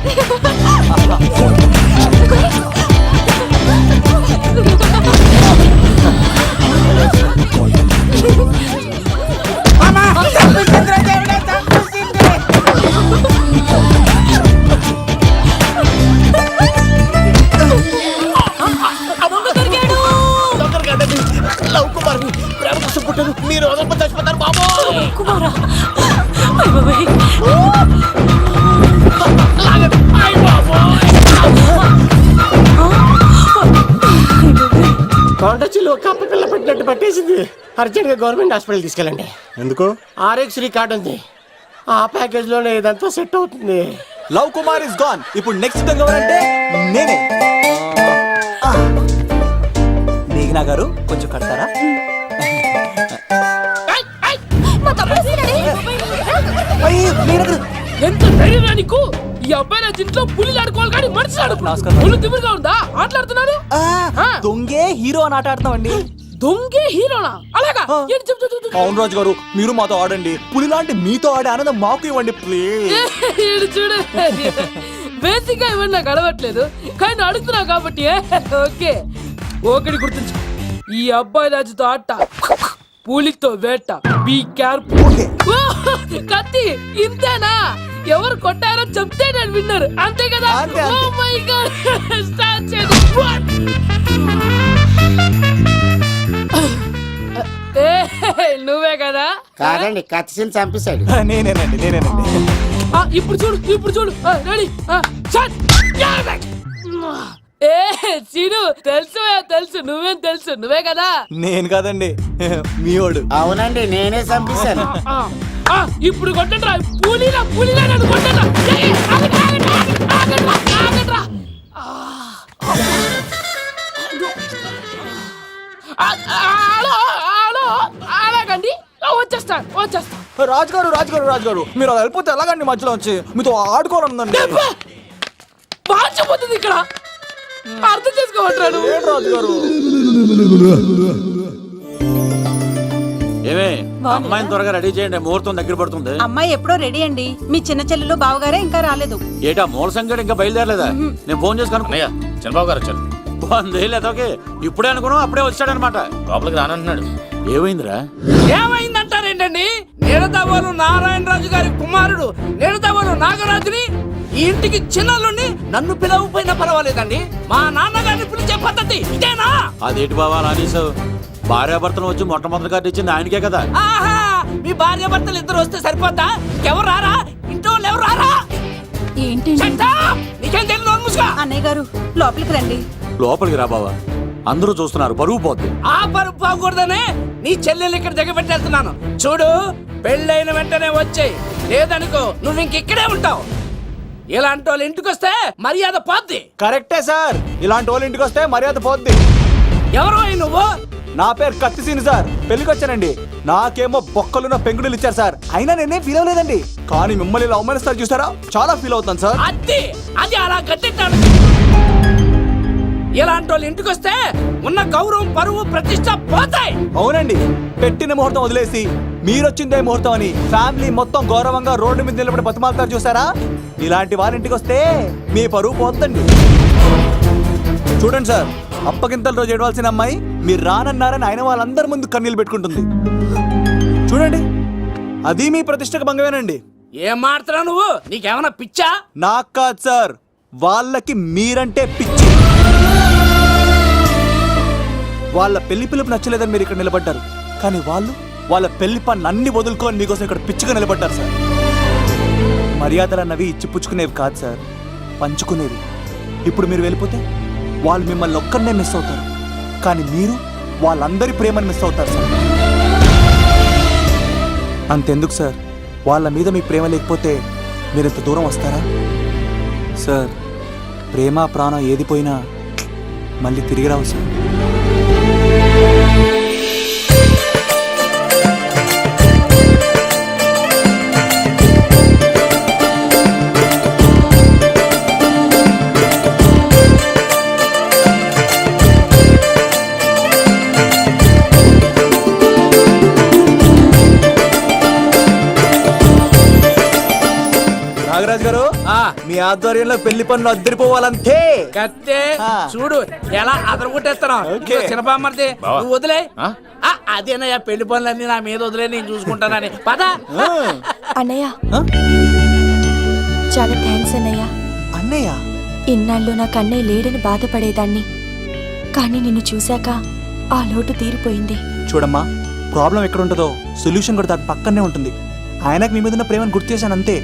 లవ్ కుమార్ ప్రేమ కోసం పుట్టారు. మీరు వదలప చచ్చిపోతారు బాబు.
కుమారా,
కాంటచ్లో కప్ప పిల్ల పెట్టినట్టు పట్టేసింది. అర్జెంట్ గా గవర్నమెంట్ హాస్పిటల్ తీసుకెళ్ళండి.
ఎందుకు?
ఆర్ఎక్స్రీ కార్డు ఉంది, ఆ ప్యాకేజ్ లోనే ఇదంతా సెట్ అవుతుంది.
Love Kumar is gone. ఇప్పుడు నెక్స్ట్ ఎవరంటే నేనే. మేఘనా గారు కొంచెం కడతారా?
ఎంత ధైర్యం నీకు? ఈ అబ్బాయి నా ఇంట్లో పులిలు ఆడుకోవాలి కానీ మనిషి ఆడుకో. పులి తిమ్మిరిగా ఉందా? ఆటలాడుతున్నాడు.
దొంగే హీరో అని ఆట ఆడుతున్నామండి.
దొంగే హీరోనా? అలాగా? ఏంటి చెప్పు, చెప్పు, చెప్పు.
అవును రాజు గారు, మీరు మాతో ఆడండి. పులి లాంటి మీతో ఆడే ఆనందం మాకు ఇవ్వండి ప్లీజ్.
ఈడు చూడు, బేసిక్ గా ఇవన్నీ నాకు అడవట్లేదు కానీ అడుగుతున్నావు కాబట్టి ఓకే. ఒకటి గుర్తుంచు, ఈ అబ్బాయి రాజుతో ఆట, పులితో వేట. Be careful. కత్తి ఇంతేనా? ఎవరు కొట్టారో చెప్తే నేను విన్నారు, అంతే కదా? ఓ మై గాడ్, స్టార్ట్ చేయండి. నువ్వే కదా?
కాదండి, కత్తిని చంపేశాడు.
నేనేనండి.
ఇప్పుడు చూడు, ఇప్పుడు చూడు. రెడీ, ఏ సీను, తెలుసు నువ్వేం తెలుసు, నువ్వే కదా?
నేను కాదండి, మీ వాడు.
అవునండి, నేనే చంపేశాను.
ఇప్పుడు కొట్టండి. పులిలా నన్ను కొట్టండి. అలాగండి, వచ్చేస్తా.
రాజు గారు మీరు అలా వెళ్ళిపోతే ఎలాగండి? మధ్యలో వచ్చి మీతో ఆడుకోవాలనుందండి.
మార్చిపోతుంది ఇక్కడ, అర్థం చేసుకోవట్రాడు.
రాజు గారు,
ఏమే అమ్మాయిని త్వరగా రెడీ చేయండి, ముహూర్తం దగ్గర పడుతుంది.
అమ్మాయి ఎప్పుడో రెడీ అండి. మీ చిన్న చెల్లెలు బావగారే ఇంకా రాలేదు.
ఏటా మూల సంగతి ఇంకా బయలుదేరలేదా? నేను ఫోన్ చేసి కనుక్కున్నా.
చంద్రబాబు గారు వచ్చారు.
ఓకే, ఇప్పుడే అనుకున్నాం, అప్పుడే వచ్చాడనమాట.
లోపలికి రానంటున్నాడు.
ఏమైందిరా?
ఏమైందంటారేంటండి? నిడదవోలు నారాయణరాజు గారి కుమారుడు నిడదవోలు నాగరాజుని ఈ ఇంటికి చిన్నల్లుండి నన్ను పిలవకపోయినా పర్వాలేదండి. మా నాన్నగారిని పిలిచే పద్ధతి ఇదేనా?
అదేంటి బాబా రానీసావు? భార్యాభర్తలు వచ్చి మొట్టమొదటి కార్డు ఇచ్చింది ఆయనకే కదా.
ఆహా, మీ భార్యాభర్తలు ఇద్దరు వస్తే సరిపోద్దా? ఎవరు రారా? ఇంట్లో ఎవరు రారా?
ఏంటి
నీకేం తెలియదు?
అన్నయ్య గారు లోపలికి రండి.
లోపలికి రా బావా, అందరూ చూస్తున్నారు, బరువు పోద్ది.
ఆ పరుపు పోకూడదనే నీ చెల్లెలు ఇక్కడ దిగబెట్టేస్తున్నాను. చూడు, పెళ్ళైన వెంటనే వచ్చేయి, లేదనుకో నువ్వు ఇంకెక్కడే ఉంటావు. ఇలాంటి వాళ్ళు ఇంటికి వస్తే మర్యాద పోద్ది.
కరెక్టే సార్, ఇలాంటి వాళ్ళు ఇంటికి వస్తే మర్యాద పోద్ది.
ఎవరు నువ్వు?
నా పేరు కత్తిసీని సార్, పెళ్లికి వచ్చానండి. నాకేమో బొక్కలున్న పెంగుడులు ఇచ్చారు సార్, అయినా నేనే ఫీల్ అవ్వలేదండి. కానీ మిమ్మల్ని ఇలా అవమానిస్తారు చూసారా, చాలా ఫీల్ అవుతాను సార్.
అది అలా గట్టెట్టాడు. ఇలాంటి వాళ్ళు ఇంటికి వస్తే ఉన్న గౌరవం, పరువు, ప్రతిష్ట పోతాయి.
అవునండి, పెట్టిన ముహూర్తం వదిలేసి మీరొచ్చిందే ముహూర్తం అని ఫ్యామిలీ మొత్తం గౌరవంగా రోడ్డు మీద నిలబడి బతిమాలుతారు చూసారా? ఇలాంటి వాళ్ళ ఇంటికి వస్తే మీ పరువు పోతండి. చూడండి సార్, అప్పగింతల రోజు ఏడవలసిన అమ్మాయి మీరు రానన్నారని ఆయన వాళ్ళందరి ముందు కన్నీళ్ళు పెట్టుకుంటుంది. చూడండి, అది మీ ప్రతిష్టకు భంగమేనండి.
ఏం మాట్లాడుతున్నావు నువ్వు? నీకేమన్నా పిచ్చా?
నాకు కాదు సార్, వాళ్ళకి మీరంటే పిచ్చి. వాళ్ళ పెళ్లి పిలుపు నచ్చలేదని మీరు ఇక్కడ నిలబడ్డారు, కానీ వాళ్ళు వాళ్ళ పెళ్లి పనులు అన్ని వదులుకొని మీకోసం ఇక్కడ పిచ్చిగా నిలబడ్డారు సార్. మర్యాదలు అన్నవి ఇచ్చిపుచ్చుకునేవి కాదు సార్, పంచుకునేవి. ఇప్పుడు మీరు వెళ్ళిపోతే వాళ్ళు మిమ్మల్ని ఒక్కరినే మిస్ అవుతారు, కానీ మీరు వాళ్ళందరి ప్రేమను మిస్ అవుతారు సార్. అంతెందుకు సార్, వాళ్ళ మీద మీ ప్రేమ లేకపోతే మీరు ఇంత దూరం వస్తారా సార్? ప్రేమ ప్రాణం ఏది పోయినా మళ్ళీ తిరిగి రావు సార్. నాగరాజ్ గారు, మీ ఆధ్వర్యంలో పెళ్లి పనులు అద్దరిపోవాలంతే.
కత్తే చూడు ఎలా అదరగొట్టేస్తాను. చిన్నపామర్ది నువ్వు వదిలే. అదేనయ్యా, పెళ్లి పనులన్నీ నా మీద వదిలే, నేను చూసుకుంటానని. పద
అన్నయ్య, చాలా థ్యాంక్స్ అన్నయ్య.
అన్నయ్య,
ఇన్నాళ్ళు నాకు అన్నయ్య లేడని బాధపడేదాన్ని, కానీ నిన్ను చూశాక ఆ లోటు తీరిపోయింది.
చూడమ్మా, ప్రాబ్లం ఎక్కడ ఉంటుందో సొల్యూషన్ కూడా దాని పక్కనే ఉంటుంది. ఆయనకు మీ మీద ఉన్న ప్రేమను గుర్తు చేశాను అంతే.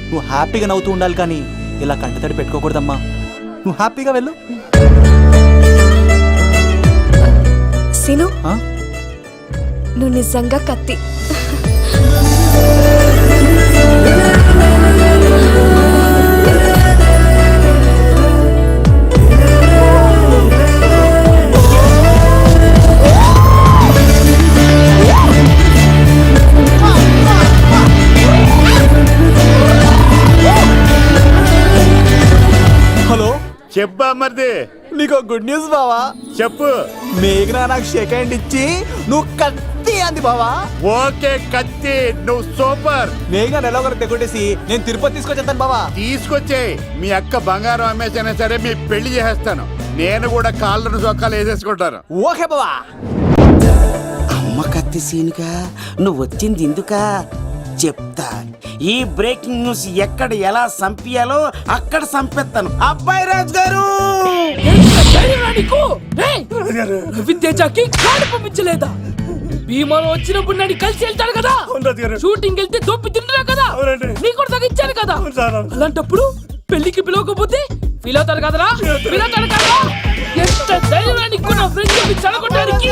నువ్వు హ్యాపీగా నవ్వుతూ ఉండాలి, కానీ ఇలా కంటతడి పెట్టుకోకూడదమ్మా. నువ్వు హ్యాపీగా వెళ్ళు.
సీను, నువ్వు నిజంగా కత్తి.
హలో,
చెప్పా మరిది.
నీకు గుడ్ న్యూస్ బావా.
చెప్పు.
మేఘనా నాకు షేక్ హ్యాండ్ ఇచ్చి నువ్వు కత్తి అంది బావా.
ఓకే కత్తి, నువ్వు సూపర్.
మేఘనా ఎలా ఒకరు తెగొట్టేసి నేను తిరుపతి తీసుకొచ్చేస్తాను బావా.
తీసుకొచ్చే మీ అక్క బంగారం అమ్మేసైనా సరే మీ పెళ్లి చేసేస్తాను. నేను కూడా కాళ్ళను చొక్కాలు వేసేసుకుంటాను.
ఓకే బావా.
అమ్మ కత్తి సీనుగా నువ్వు వచ్చింది ఎందుకా చెప్తా. ఈ బ్రేకింగ్ న్యూస్ ఎక్కడ ఎలా సంపియాలో అక్కడ సంపెత్తాను. అబ్బాయి రాజు గారు,
రవితేజకి కాడు పంపించలేదా? భీమాలో వచ్చినప్పుడు నన్ను కలిసి వెళ్తాడు కదా, షూటింగ్ వెళ్తే దొప్పి తింటున్నా కదా, నీకు కూడా తగ్గించాను కదా. అలాంటప్పుడు పెళ్లికి పిలవకపోతే ఫీల్ అవుతారు కదరా? ఫీల్ అవుతారు కదా? ఎంత ధైర్యాన్ని నా ఫ్రెండ్ చదవడానికి.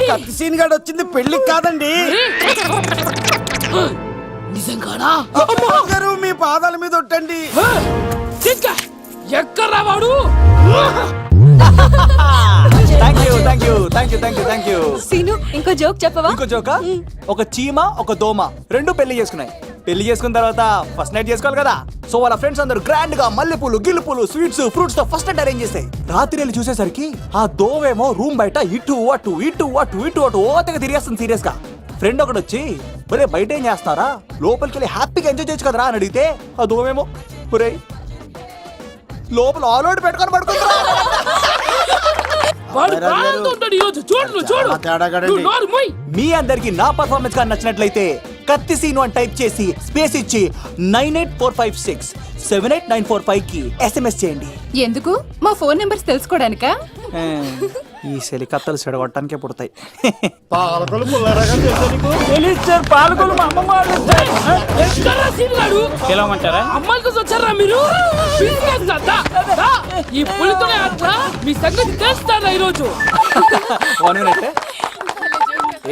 కత్తి సీన్ గాడు వచ్చింది పెళ్లికి కాదండి.
నిజంగానా?
గారు మీ పాదాల మీద ఒట్టండి.
ఎక్కడ్రా వాడు?
Thank you.
సీను, ఇంకో జోక్ చెప్పవా?
ఇంకో జోకా? ఒక చీమ ఒక దోమ రెండు పెళ్లి చేసుకున్నాయి. పెళ్లి చేసుకున్న తర్వాత ఫస్ట్ నైట్ చేసుకోవాలి కదా. సో వాళ్ళ ఫ్రెండ్స్ అందరూ గ్రాండ్ గా మల్లెపూలు, గిల్లుపూలు, స్వీట్స్, ఫ్రూట్స్ తో ఫస్ట్ నైట్ అరేంజ్ చేస్తాయి. రాత్రి వెళ్ళి చూసేసరికి ఆ దోవేమో రూమ్ బయట ఇటు అటు ఇటు అటు ఇటు అటు ఓతగా తిరిగేస్తుంది సీరియస్ గా. ఫ్రెండ్ ఒకటి వచ్చి, ఒరే బయట ఏం చేస్తున్నారా, లోపలికి వెళ్ళి హ్యాపీగా ఎంజాయ్ చేయొచ్చు కదరా అని అడిగితే ఆ దోవేమో, ఒరే లోపల ఆల్ అవుట్ పెట్టుకొని పడుకుంటా. మీ అందరికి నా పర్ఫార్మెన్స్ గా నచ్చినట్లయితే కత్తి సీను అని టైప్ చేసి స్పేస్ ఇచ్చి 9845678945 కి SMS చేయండి.
ఎందుకు? మా ఫోన్ నెంబర్స్ తెలుసుకోవడానికా?
ఈ సెలికత్తలు చెడగొట్టడానికే పుడతాయి.
పాలకొలు మా అమ్మమ్మ పిలవమంటారా?
అమ్మాయిల కోసం వచ్చారా మీరు? ఈ పులితోనే అట్లా మీ సంగతి తెలుస్తారా ఈరోజు?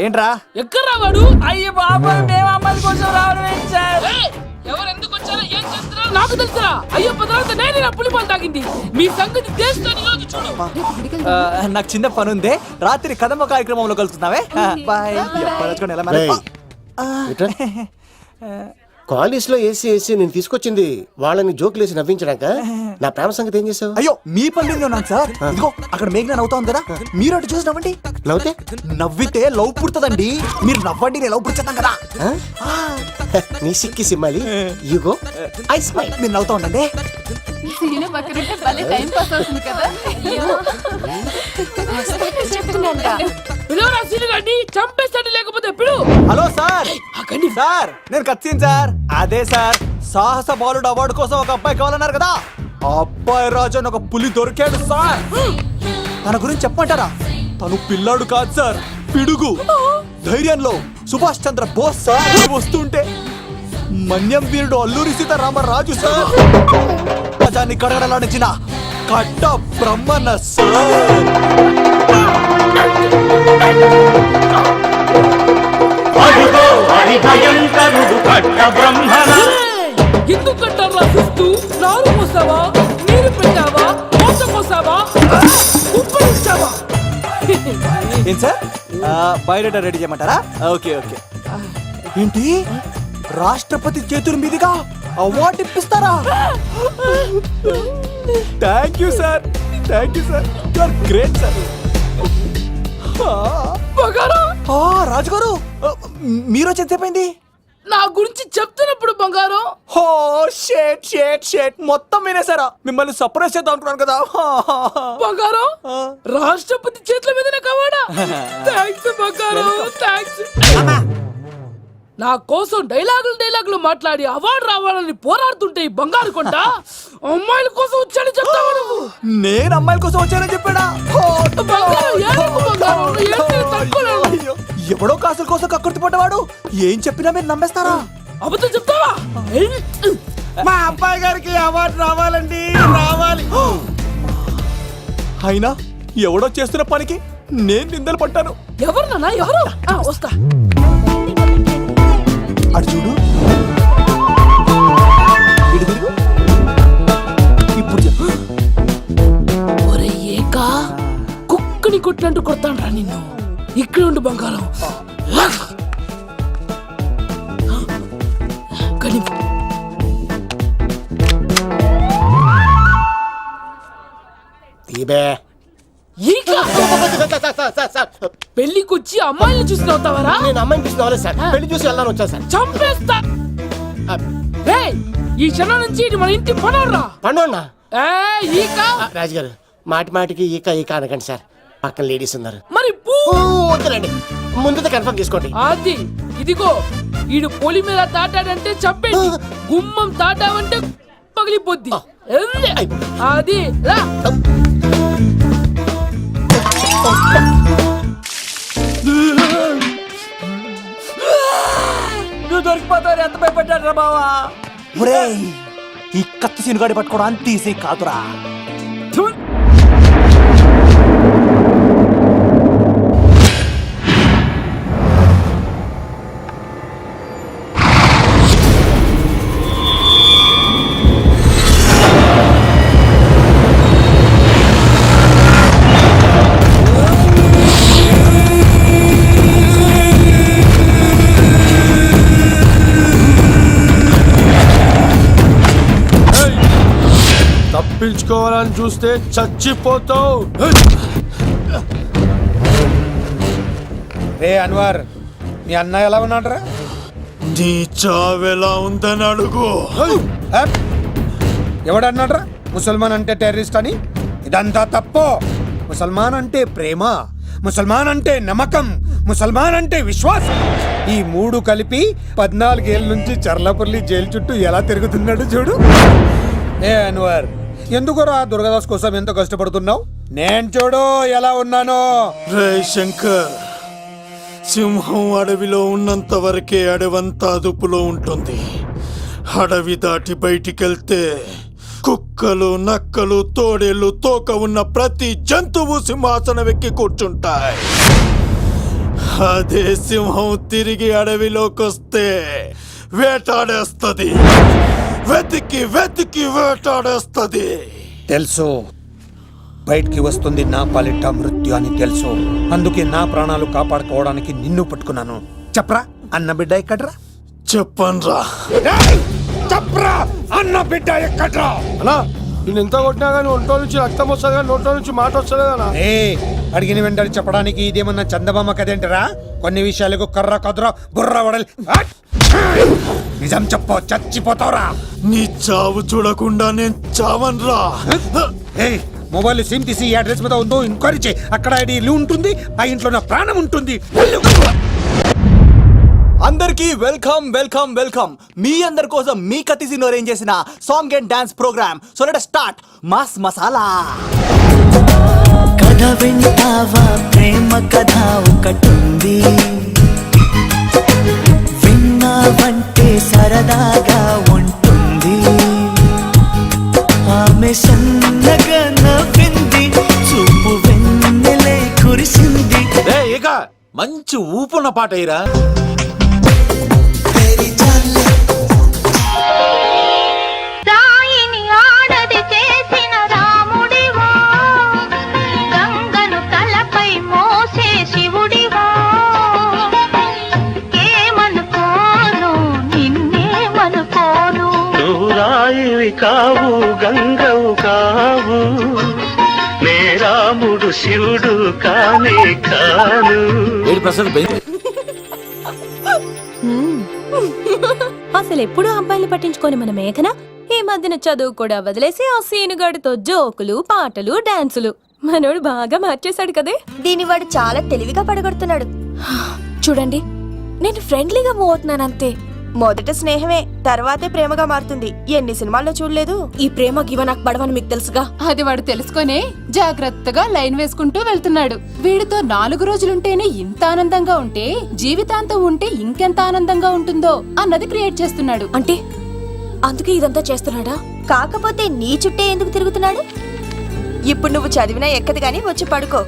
ఏంట్రా
ఎక్కడ వాడు?
అయ్యో బాబు, మేము అమ్మాయిల కోసం రావడం ఏంటి సార్?
ఎవరు ఎందుకు వచ్చారో ఏం చేస్తున్నారో నాకు తెలుసురా. అయ్యో పదార్థ నేనే నా పులిపాలు తాగింది. మీ సంగతి తెలుస్తాను ఈరోజు. చూడు,
నాకు చిన్న పని ఉంది, రాత్రి కదమ్మ కార్యక్రమంలో కలుస్తున్నావే. బాయ్.
కాలేజ్ లో ఏసీ నేను తీసుకొచ్చింది వాళ్ళని జోకులేసి నవ్వించడాక. నా ప్రేమ సంగతి ఏం చేసావు?
అయ్యో మీ పని మీద ఉన్నాను సార్. ఇదిగో అక్కడ మేఘన నవ్వుతా ఉంది కదా, మీరు అటు చూసి నవ్వండి.
నవ్వుతే
నవ్వితే లవ్ పుడుతుందండి. మీరు నవ్వండి, నేను లవ్ పుడిచేద్దాం కదా.
నీ సిక్కి సిమ్మాలి. యుగో ఐ స్మైల్.
మీరు నవ్వుతా ఉండండి.
పిలవరా సీను గాడిని, చంపేస్తాడు లేకపోతే పిలు.
Hello sir. సార్ నేను కత్తిన్ సార్. అదే సార్, సాహస బాలుడు అవార్డు కోసం ఒక అబ్బాయి కావాలన్నారు కదా, ఆ అబ్బాయి రాజు అని ఒక పులి దొరికాడు సార్. తన గురించి చెప్పమంటారా? తను పిల్లాడు కాదు సార్, పిడుగు. ధైర్యంలో సుభాష్ చంద్ర బోస్ సార్. వస్తుంటే మన్యం వీరుడు అల్లూరి సీతారామరాజు సార్. రాజాన్ని కడగడలాడించిన కట్ట బ్రహ్మన్న సార్.
ఎందుకంటారా చూస్తూ నారు పోసావా, నీరు పెట్టావా, మోస పోసావా, ఉప్పు ఇచ్చావా?
ఏం సార్, బయోడేటా రెడీ చేయమంటారా? Okay okay. ఏంటి, రాష్ట్రపతి చేతుల మీదుగా అవార్డు ఇప్పిస్తారా? Thank you sir, thank you sir, you are great sir. రాజుగారు మీరు చెప్పింది
నా గురించి చెప్తున్నప్పుడు బంగారం.
హో షేట్ షేట్ షేట్ మొత్తం వినేసారా? మిమ్మల్ని సర్ప్రైజ్ చేద్దాం అనుకున్నాను కదా.
బంగారం, రాష్ట్రపతి చేతుల మీదనే కావాడా? థ్యాంక్స్ బంగారం, థ్యాంక్స్. నా కోసం డైలాగులు మాట్లాడి అవార్డు రావాలని పోరాడుతుంటే ఈ బంగారు కొంట అమ్మాయిల కోసం వచ్చాడని చెప్తావా నువ్వు?
నేను అమ్మాయిల కోసం వచ్చానని చెప్పాడా? ఎవడో కాసుల కోసం కక్కుర్తి పడ్డవాడు ఏం చెప్పినా మీరు నమ్మేస్తారా?
అబద్ధం చెప్తావా?
మా అబ్బాయి గారికి అవార్డు రావాలండి, రావాలి.
అయినా ఎవడో చేస్తున్న పనికి నేను నిందలు పట్టాను.
ఎవరు నాన్న, ఎవరు? వస్తా.
అటు చూడు, ఇటు తిరుగు. ఇప్పుడు చెప్పు.
ఒరే ఏకా, కుక్కని కొట్టినట్టు కొడతాను రా నిన్ను. ఇక్కడ ఉండు బంగారం. కానీ పెళ్లికొచ్చి అమ్మాయిని చూసి నవ్వుతావరా?
నేను అమ్మాయిని చూసి నవ్వలేదు సార్, పెళ్లి చూసి వెళ్ళాలని వచ్చా సార్.
చంపేస్తా. ఈ క్షణం నుంచి ఇది మన ఇంటి పనోడ్రా.
పండున్నా
ఈక.
రాజుగారు మాటి మాటికి ఈక ఈక అనకండి సార్, పక్కన లేడీస్ ఉన్నారు.
మరి
వద్దులండి, ముందు కన్ఫర్మ్ చేసుకోండి.
అది ఇదిగో, ఈడు పొలి మీద తాటాడంటే చంపేసి, గుమ్మం తాటావంటే పగిలిపోద్ది. అది రా.
నువ్వు దొరికిపోతావు, ఎంత భయపడ్డాడు రా బావా. ఈ కత్తి సీనుగాడి పట్టుకోవడం అంత ఈజీ కాదురా.
తప్పించుకోవాలని చూస్తే చచ్చిపోతావు. రే అన్వర్, మీ అన్న ఎలా ఉన్నాడరా? నీ చావెలా ఉందని అడుగు. ఎవడన్నాడ్రా ముసల్మాన్ అంటే టెర్రరిస్ట్ అని? ఇదంతా తప్పు. ముసల్మాన్ అంటే ప్రేమ, ముసల్మాన్ అంటే నమ్మకం, ముసల్మాన్ అంటే విశ్వాసం. ఈ మూడు కలిపి 14 ఏళ్ళ నుంచి చర్లపల్లి జైలు చుట్టూ ఎలా తిరుగుతున్నాడు చూడు. ఏ అన్వర్, ఎందుకురా దుర్గాదాస్ కోసం ఎంతో కష్టపడుతున్నావు? నేను చూడు ఎలా ఉన్నానో.
రే శంకర్, సింహం అడవిలో ఉన్నంత వరకే అడవంతా అదుపులో ఉంటుంది. అడవి దాటి బయటికెళ్తే కుక్కలు, నక్కలు, తోడేళ్లు, తోక ఉన్న ప్రతి జంతువు సింహాసనం ఎక్కి కూర్చుంటాయి. అదే సింహం తిరిగి అడవిలోకి వస్తే వేటాడేస్తది, వెతికి వెతికి వేటాడేస్తది.
తెలుసు, బయటికి వస్తుంది నా పాలిట మృత్యు అని తెలుసు. అందుకే నా ప్రాణాలు కాపాడుకోవడానికి నిన్ను పట్టుకున్నాను. చెప్పరా, అన్న బిడ్డ ఎక్కడ్రా?
చెప్పన్రా.
చెప్పరా అన్న బిడ్డ ఎక్కడ్రా?
అన్నా నేను ఎంత కొట్టినా కానీ ఒంటో నుంచి రక్తం వస్తుంది కానీ నోట్లో నుంచి మాట వస్తలేదు అన్నా.
అడిగిన వెంటనే చెప్పడానికి ఇదేమన్నా చందమామ కదేంటరా? కొన్ని విషయాలకు కర్ర కదురా బుర్ర వడలి. నిజం చెప్పు, చచ్చిపోతావురా.
నీ చావు చూడకుండా నేను చావన్రా.
మొబైల్ సిమ్ తీసి ఈ అడ్రస్ మీద ఉందో ఎంక్వైరీ చేయి. అక్కడ ఐడి ఇల్లు ఉంటుంది, ఆ ఇంట్లో నా ప్రాణం ఉంటుంది.
అందరికి వెల్కమ్ వెల్కమ్ వెల్కమ్. మీ అందరి కోసం మీ కత్తిసీన్ అరేంజ్ చేసిన song and dance program. So let us start mass masala.
కథ వింటావా, ప్రేమ కథ ఒకటుంది, విన్నావంటే సరదాగా ఉంటుంది. ఆమె సన్నగా నవ్వింది, చూపు వెన్నెలై కురిసింది.
ఇక మంచి ఊపున్న పాట అయ్యిరా.
కావు గంగవు కావు, నే రాముడు శివుడు కానే కాను.
అసలు ఎప్పుడు అబ్బాయిలు పట్టించుకొని మన మేఘన ఈ మధ్యన చదువు కూడా వదిలేసి ఆ సీనుగాడితో జోకులు, పాటలు, డాన్సులు. మనోడు బాగా మార్చేశాడు కదే. దీని వాడు చాలా తెలివిగా పడగొడుతున్నాడు. చూడండి, నేను ఫ్రెండ్లీగా మూవ్ అవుతున్నాను అంతే. మొదట స్నేహమే, తర్వాతే ప్రేమగా మారుతుంది. ఎన్ని సినిమాల్లో చూడలేదు? ఈ ప్రేమ గివ నాకు పడవని మీకు తెలుసుగా.
అది వాడు తెలుసుకొనే జాగ్రత్తగా లైన్ వేసుకుంటూ వెళ్తున్నాడు. వీడితో 4 రోజులుంటేనే ఇంత ఆనందంగా ఉంటే జీవితాంతం ఉంటే ఇంకెంత ఆనందంగా ఉంటుందో అన్నది క్రియేట్ చేస్తున్నాడు.
అంటే అందుకే ఇదంతా చేస్తున్నాడా? కాకపోతే నీ చుట్టే ఎందుకు తిరుగుతున్నాడు? ఇప్పుడు నువ్వు చదివినా ఎక్కదు గానీ వచ్చి పడుకో.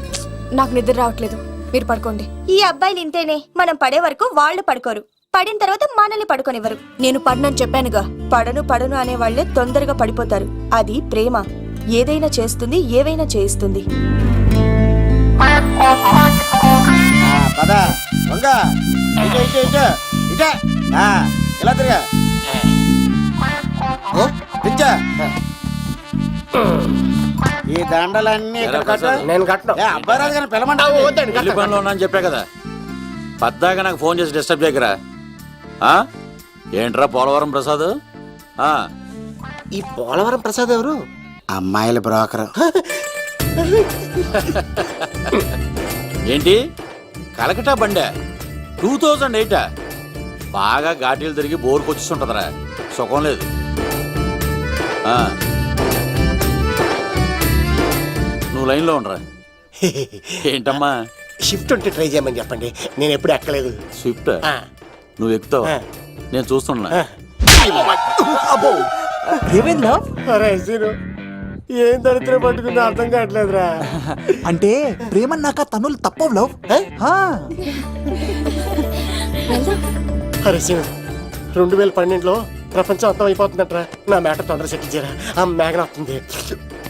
నాకు నిద్ర రావట్లేదు, మీరు పడుకోండి. ఈ అబ్బాయిలు ఇంతేనే, మనం పడే వరకు వాళ్ళు పడుకోరు, పడిన తర్వాత మనల్ని పడుకోనివ్వరు. నేను పడనని చెప్పానుగా. పడను అనే వాళ్ళే తొందరగా పడిపోతారు. అది ప్రేమ. ఏదైనా చేస్తుంది, ఏవైనా చేయిస్తుంది.
ఈ దండలన్నీ
నేను కట్టను.
అబ్బాయి రాజు గారిని పిలమంటాను
చెప్పా కదా, పద్దాగా నాకు ఫోన్ చేసి డిస్టర్బ్ చేయకరా. ఏంట్రా పోలవరం ప్రసాద్?
ఈ పోలవరం ప్రసాద్ ఎవరు?
అమ్మాయిల బ్రోకర్.
ఏంటి కలకటా బండే 2008? బాగా ఘాటీలు తిరిగి బోర్కు వచ్చేస్తుంటదరా, సుఖం లేదు. నువ్వు లైన్లో ఉండరా. ఏంటమ్మా?
షిఫ్ట్ ఉంటే ట్రై చేయమని చెప్పండి, నేను ఎప్పుడు ఎక్కలేదు.
స్విఫ్ట్ నువ్వు ఎక్కుతావు, నేను చూస్తున్నా.
ఏమైందా?
ఏం దరిద్రం పట్టుకుందో అర్థం కావట్లేదురా.
అంటే ప్రేమ నాక తనులు తప్పవు లవ్.
అరే సీను, 2012లో ప్రపంచం అంతం అయిపోతుందట్రా. నా మేట తొందర సెట్ చేయరా, ఆ మేఘన వస్తుంది.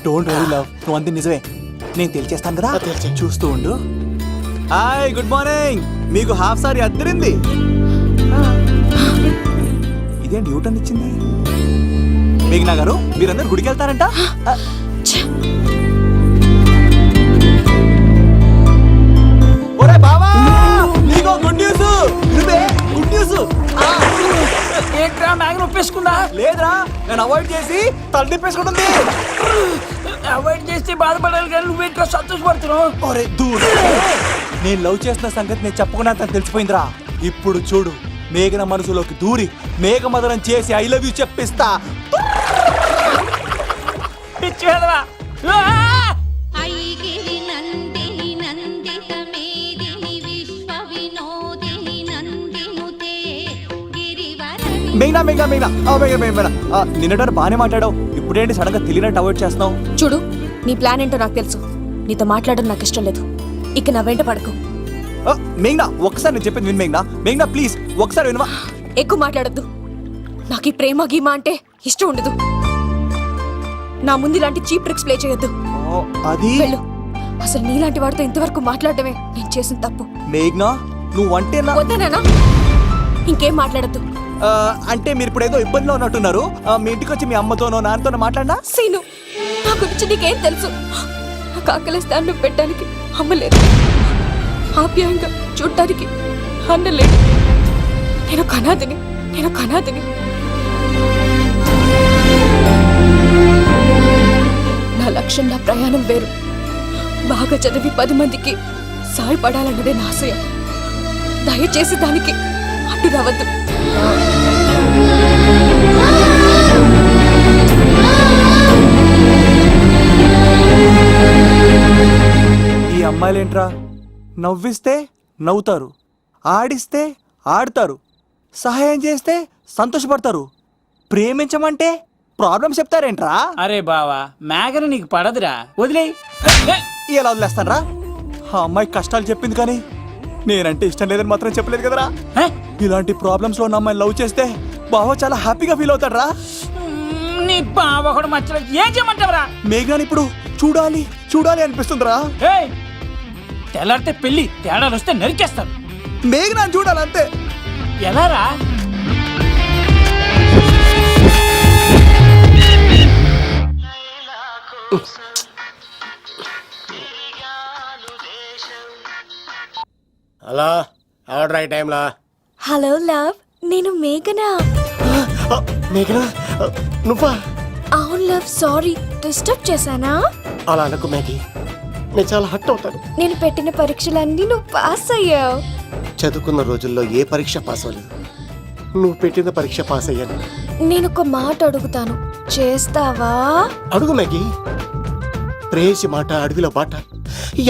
డోంట్ వరీ లవ్, నువ్వు అంది నిజమే. నేను తెలిచేస్తాను కదా, చూస్తూ ఉండు. Hi, good morning. మీకు హాఫ్ సారీ అద్దరింది. ఇదేంటి యూటర్న్ ఇచ్చింది? మేఘనా గారు, మీరందరూ గుడికి వెళ్తారంట. ఒరే బావా, నీకో గుడ్ న్యూస్. నువ్వే గుడ్ న్యూస్.
ఏంట్రా మ్యాగ్ నొప్పేసుకున్నా?
లేదురా, నేను అవాయిడ్ చేసి తల తిప్పేసుకుంటుంది.
అవాయిడ్ చేస్తే బాధపడాలి కానీ నువ్వేంట్రా సంతోషపడుతున్నావు?
ఒరే దూర్, నేను లవ్ చేస్తున్న సంగతి నేను చెప్పకుండా తను తెలిసిపోయిందిరా. ఇప్పుడు చూడు, మేఘన మనసులోకి దూరి మేఘమదనం చేసి ఐ లవ్ యూ చెప్పిస్తా.
పిచ్చి వేదవా.
మేఘనా మేఘనా మేఘనా మేఘనా, నిన్నటారు బాగానే మాట్లాడావు, ఇప్పుడేంటి సడన్ గా తెలియనట్టు అవాయిడ్ చేస్తున్నావు?
చూడు, నీ ప్లాన్ ఏంటో నాకు తెలుసు. నీతో మాట్లాడడం నాకు ఇష్టం లేదు. ఇక నా వెంట పడకు.
మేఘనా, ఒక్కసారి నేను చెప్పింది విను మేఘనా. మేఘనా ప్లీజ్ ఒకసారి వినవా?
ఎక్కువ మాట్లాడద్దు. నాకు ఈ ప్రేమ గీమా అంటే ఇష్టం ఉండదు. నా ముందు ఇలాంటి చీప్ ట్రిక్స్ ప్లే చేయొద్దు.
అది
వెళ్ళు. అసలు నీలాంటి వాడితో ఇంతవరకు మాట్లాడటమే నేను చేసిన తప్పు.
మేఘనా, నువ్వు అంటే
వద్దనా? ఇంకేం మాట్లాడద్దు.
అంటే మీరు ఇప్పుడు ఏదో ఇబ్బందిలో ఉన్నట్టున్నారు. మీ ఇంటికి వచ్చి మీ అమ్మతోనో నాన్నతోనో మాట్లాడినా?
సీను, నా గురించి నీకేం తెలుసు? నాకు ఆకలిస్తే అన్నం పెట్టడానికి అమ్మలేదు, ఆప్యాయంగా చూడటానికి అన్నలేదు. నేను కనాదిని. నా లక్ష్యం, నా ప్రయాణం వేరు. బాగా చదివి 10 మందికి సాయపడాలన్నదే నా ఆశయం. దయచేసి దానికి అడ్డు రావద్దు.
ఈ అమ్మాయిలేంట్రా, నవ్విస్తే నవ్వుతారు, ఆడిస్తే ఆడతారు, సహాయం చేస్తే సంతోషపడతారు, ప్రేమించమంటే ప్రాబ్లం చెప్తారేంట్రా?
అరే బావా, మేఘన నీకు పడదురా, వదిలేయ్.
ఎలా వదిలేస్తానరా? ఆ అమ్మాయి కష్టాలు చెప్పింది కానీ నేనంటే ఇష్టం లేదని మాత్రం చెప్పలేదు కదరా. ఇలాంటి ప్రాబ్లమ్స్ లో ఉన్న అమ్మాయిని లవ్ చేస్తే బావ చాలా హ్యాపీగా ఫీల్ అవుతాడరా.
నీ బావ కూడా మచ్చలో ఏం చేయమంటావరా?
మేఘనాని ఇప్పుడు చూడాలి అనిపిస్తుందిరా.
తెల్లారితే పెళ్లి, తేడాలు వస్తే నరికేస్తారు.
మేఘనాని చూడాలంతే.
ఎలారా?
హలో, ఎవరు రైట్ టైంలా?
హలో లవ్, నేను మేఘనా.
మేఘనా, నువ్వా?
అవును లవ్, సారీ డిస్టర్బ్ చేశానా?
అలా అనకు మ్యాగీ, నేను చాలా హట్ అవుతాను.
నేను పెట్టిన పరీక్షలన్నీ నువ్వు పాస్ అయ్యావు.
చదువుకున్న రోజుల్లో ఏ పరీక్ష పాస్ అవ్వలేదు, నువ్వు పెట్టిన పరీక్ష పాస్ అయ్యాను.
నేను ఒక మాట అడుగుతాను, చేస్తావా?
అడుగు మ్యాగీ. ప్రేయసి మాట అడవిలో బాట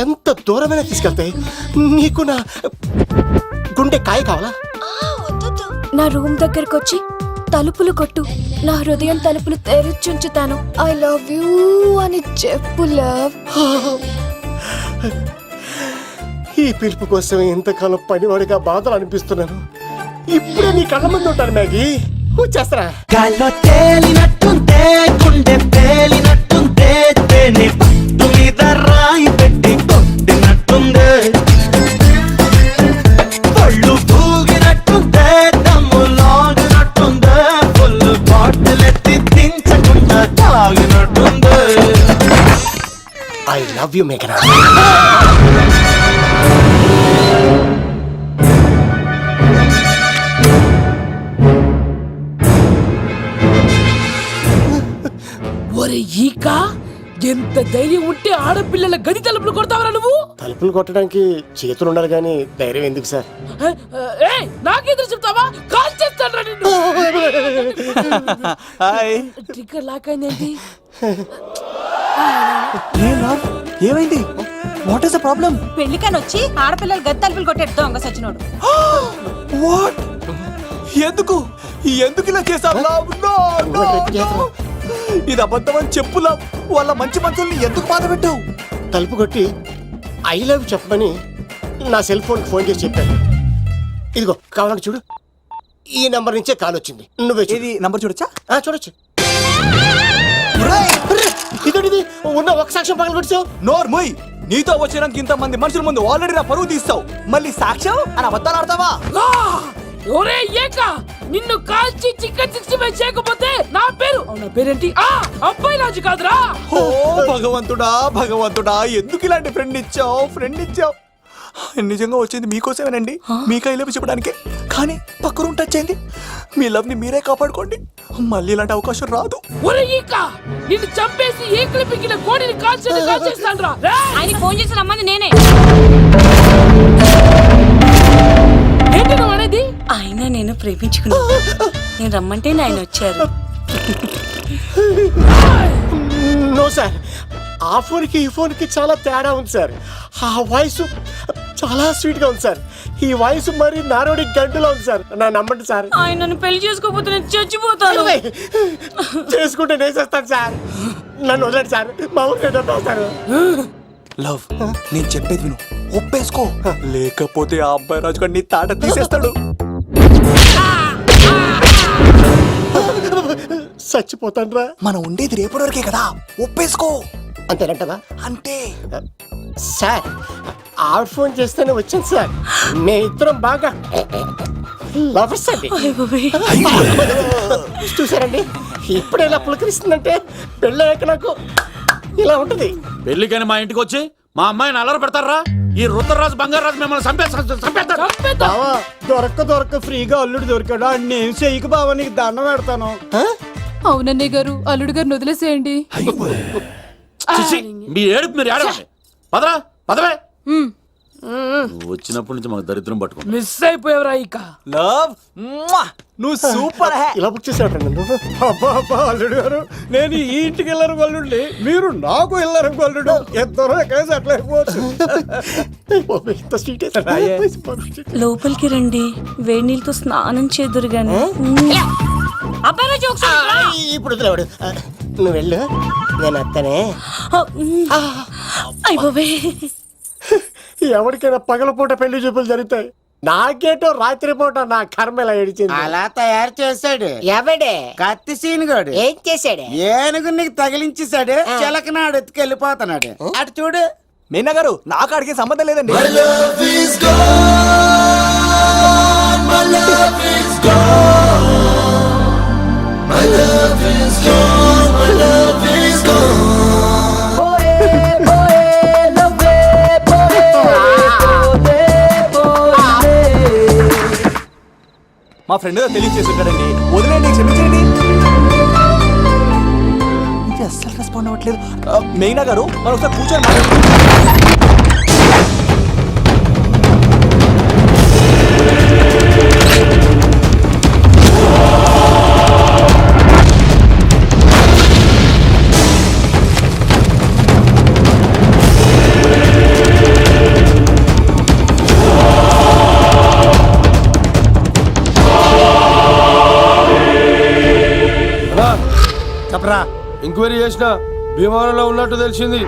ఎంత దూరమైనా తీసుకెళ్తాయి. నీకు నా గుండె కాయ కావాలా?
నా రూమ్ దగ్గరకు వచ్చి తలుపులు కొట్టు, నా హృదయం తలుపులు తెరిచుంచుతాను. ఐ లవ్ యూ అని చెప్పు లవ్.
ఈ పిలుపు కోసం ఇంతకాలం పనివాడిగా బాధలు అనిపిస్తున్నాను. ఇప్పుడే నీ కళ్ళ ముందు ఉంటాను మ్యాగీ, వచ్చేస్తారా?
గాల్లో తేలినట్టుందే, గుండె పేలినట్టుందే, తేనె పట్టు మీద రాయి పెట్టి కొట్టినట్టుందే, పళ్ళు పూగినట్టుందే, దమ్ము లాగినట్టుందే, ఫుల్ బాటిల్ ఎత్తి దించకుండా తాగినట్టుందే.
ఐ లవ్ యూ మేఘనా.
ఒరే ఈక, ఎంత ధైర్యం ఉంటే ఆడపిల్లల గది తలుపులు కొడతావరా నువ్వు?
తలుపులు కొట్టడానికి చేతులు ఉండాలి కానీ ధైర్యం ఎందుకు సార్?
నాకెదురు చెప్తావా? కాల్ చేస్తాను నిన్ను. ట్రిగ్గర్ లాక్ అయిందేంటి?
ఏమైంది? What is the problem?
పెళ్లికని వచ్చి ఆడపిల్లలు గది తలుపులు కొట్టాడు దొంగ సచ్చినోడు.
వాట్? ఎందుకు ఇలా చేశారు? ఇది అబద్ధం అని చెప్పులా. వాళ్ళ మంచి మనుషుల్ని ఎందుకు బాధ పెట్టావు?
తలుపు కొట్టి ఐ లవ్ చెప్పమని నా సెల్ ఫోన్ చేసి చెప్పాను. ఇదిగో కావాలంటే చూడు, ఈ నంబర్ నుంచే కాల్ వచ్చింది. నువ్వే
ఇది నంబర్ చూడొచ్చా?
చూడొచ్చు. ఇదోటిది ఉన్న ఒక సాక్ష్యం పగల కొట్టావు.
నోర్ మొయ్. నీతో వచ్చినాక ఇంత మంది మనుషుల ముందు ఆల్రెడీ నా పరువు తీస్తావు, మళ్ళీ సాక్ష్యం అని అబద్ధాలు ఆడతావా?
ఒరే ఏక, నిన్ను కాల్చి చికెన్ 65 చేయకపోతే నా పేరేంటి? అబ్బాయి రాజు కాదురా.
ఓ భగవంతుడా, ఎందుకు ఇలాంటి ఫ్రెండ్ ఇచ్చావు? నిజంగా వచ్చింది మీకోసమేనండి, మీకు ఐ లవ్ చెప్పడానికి. కానీ పక్క రూమ్ టచ్ అయింది. మీ లవ్ ని మీరే కాపాడుకోండి, మళ్ళీ ఇలాంటి అవకాశం రాదు.
ఒరే ఈక, నిన్ను చంపేసి ఏకలు పిగిన కోడిని కాల్చేస్తాను రా.
ఆయన ఫోన్ చేసి రమ్మని నేనే.
ఏంటి నువ్వు అనేది?
ఆయన నేను ప్రేమించుకున్నా, నేను రమ్మంటే ఆయన వచ్చారు.
నో సార్, ఆ ఫోన్కి ఈ ఫోన్కి చాలా తేడా ఉంది సార్. ఆ వాయిస్ చాలా స్వీట్ గా ఉంది సార్. ఈ వాయిస్ మరి నారోడి గంటలో ఉంది సార్. నా నమ్మండి సార్.
ఆయన నన్ను పెళ్లి చేసుకోకపోతే నేను చచ్చిపోతాను.
చేసుకుంటే నేను చేస్తాను సార్. నన్ను వదలండి సార్, మా ఊరు సార్.
లవ్, నేను చెప్పేది విను, ఒప్పేసుకో, లేకపోతే ఆ అబ్బాయి రాజు గారు నీ తాట తీసేస్తాడు.
చచ్చిపోతాను రా.
మనం ఉండేది రేపటి వరకే కదా, ఒప్పేసుకో.
అంతేనంటవా?
అంటే
సార్, ఆవిడ ఫోన్ చేస్తేనే వచ్చాను సార్. మే ఇద్దరం బాగా లవర్స్ అండి.
అయ్ బాబోయ్.
చూసారండి ఇప్పుడే ఇలా పులకరిస్తుందంటే పెళ్ళయ్యాక నాకు ఇలా ఉంటుంది.
పెళ్లికని మా ఇంటికి వచ్చి మా అమ్మాయిని అల్లరి పెడతారా? ఈ రుద్రరాజు బంగారాజు మిమ్మల్ని చంపేస్తారు.
బావా దొరక్క ఫ్రీగా అల్లుడు దొరికాడు నేను చెయ్యికి బావా నీకు దండం పెడతాను.
అవునన్నయ్య గారు అల్లుడు గారిని వదిలేసేయండి.
చిచి, మీ ఏడుపు మీరు ఏడవండి. పదరా పదవే. నువ్వు వచ్చినప్పటి నుంచి మాకు దరిద్రం పట్టుకో.
మిస్ అయిపోయావురా ఇక.
లవ్ నువ్వు సూపర్.
ఇలా బుక్ చేసాడు నన్ను.
అబ్బా అల్లుడు గారు నేను ఈ ఇంటికి వెళ్ళరు గల్లుండి మీరు నాకు వెళ్ళరు గల్లుడు ఇద్దరు ఎక్కడేసి అట్లా అయిపోవచ్చు.
ఇంత స్వీట్
లోపలికి రండి వేడి నీళ్ళతో స్నానం చేదురు గాని.
ఇప్పుడు వదిలేవాడు. నువ్వు వెళ్ళు నేను అత్తనే.
అయ్ బాబోయ్.
ఎవరికైనా పగలపూట పెళ్లి చూపులు జరుగుతాయి, నాకేటో రాత్రిపూట నా కర్మ ఇలా ఏడిచింది.
అలా తయారు చేశాడు
ఎవడే?
కత్తి సీనుగాడు.
ఏం చేశాడే?
ఏనుగు నీకు తగిలించేశాడు. చిలకనాడు ఎత్తుకెళ్ళిపోతున్నాడు. అటు చూడు.
మీనా గారు నాకు అడిగే సంబంధం లేదండి. మా ఫ్రెండ్ తెలియచేసి ఉంటాడండి. వదిలేండి, క్షమించండి. ఇది అస్సలు రెస్పాండ్ అవ్వట్లేదు. మెయినా గారు మనం ఒకసారి కూర్చొని
చెప్పరా.
ఎంక్వైరీ చేసిన భీమవరంలో ఉన్నట్టు తెలిసింది.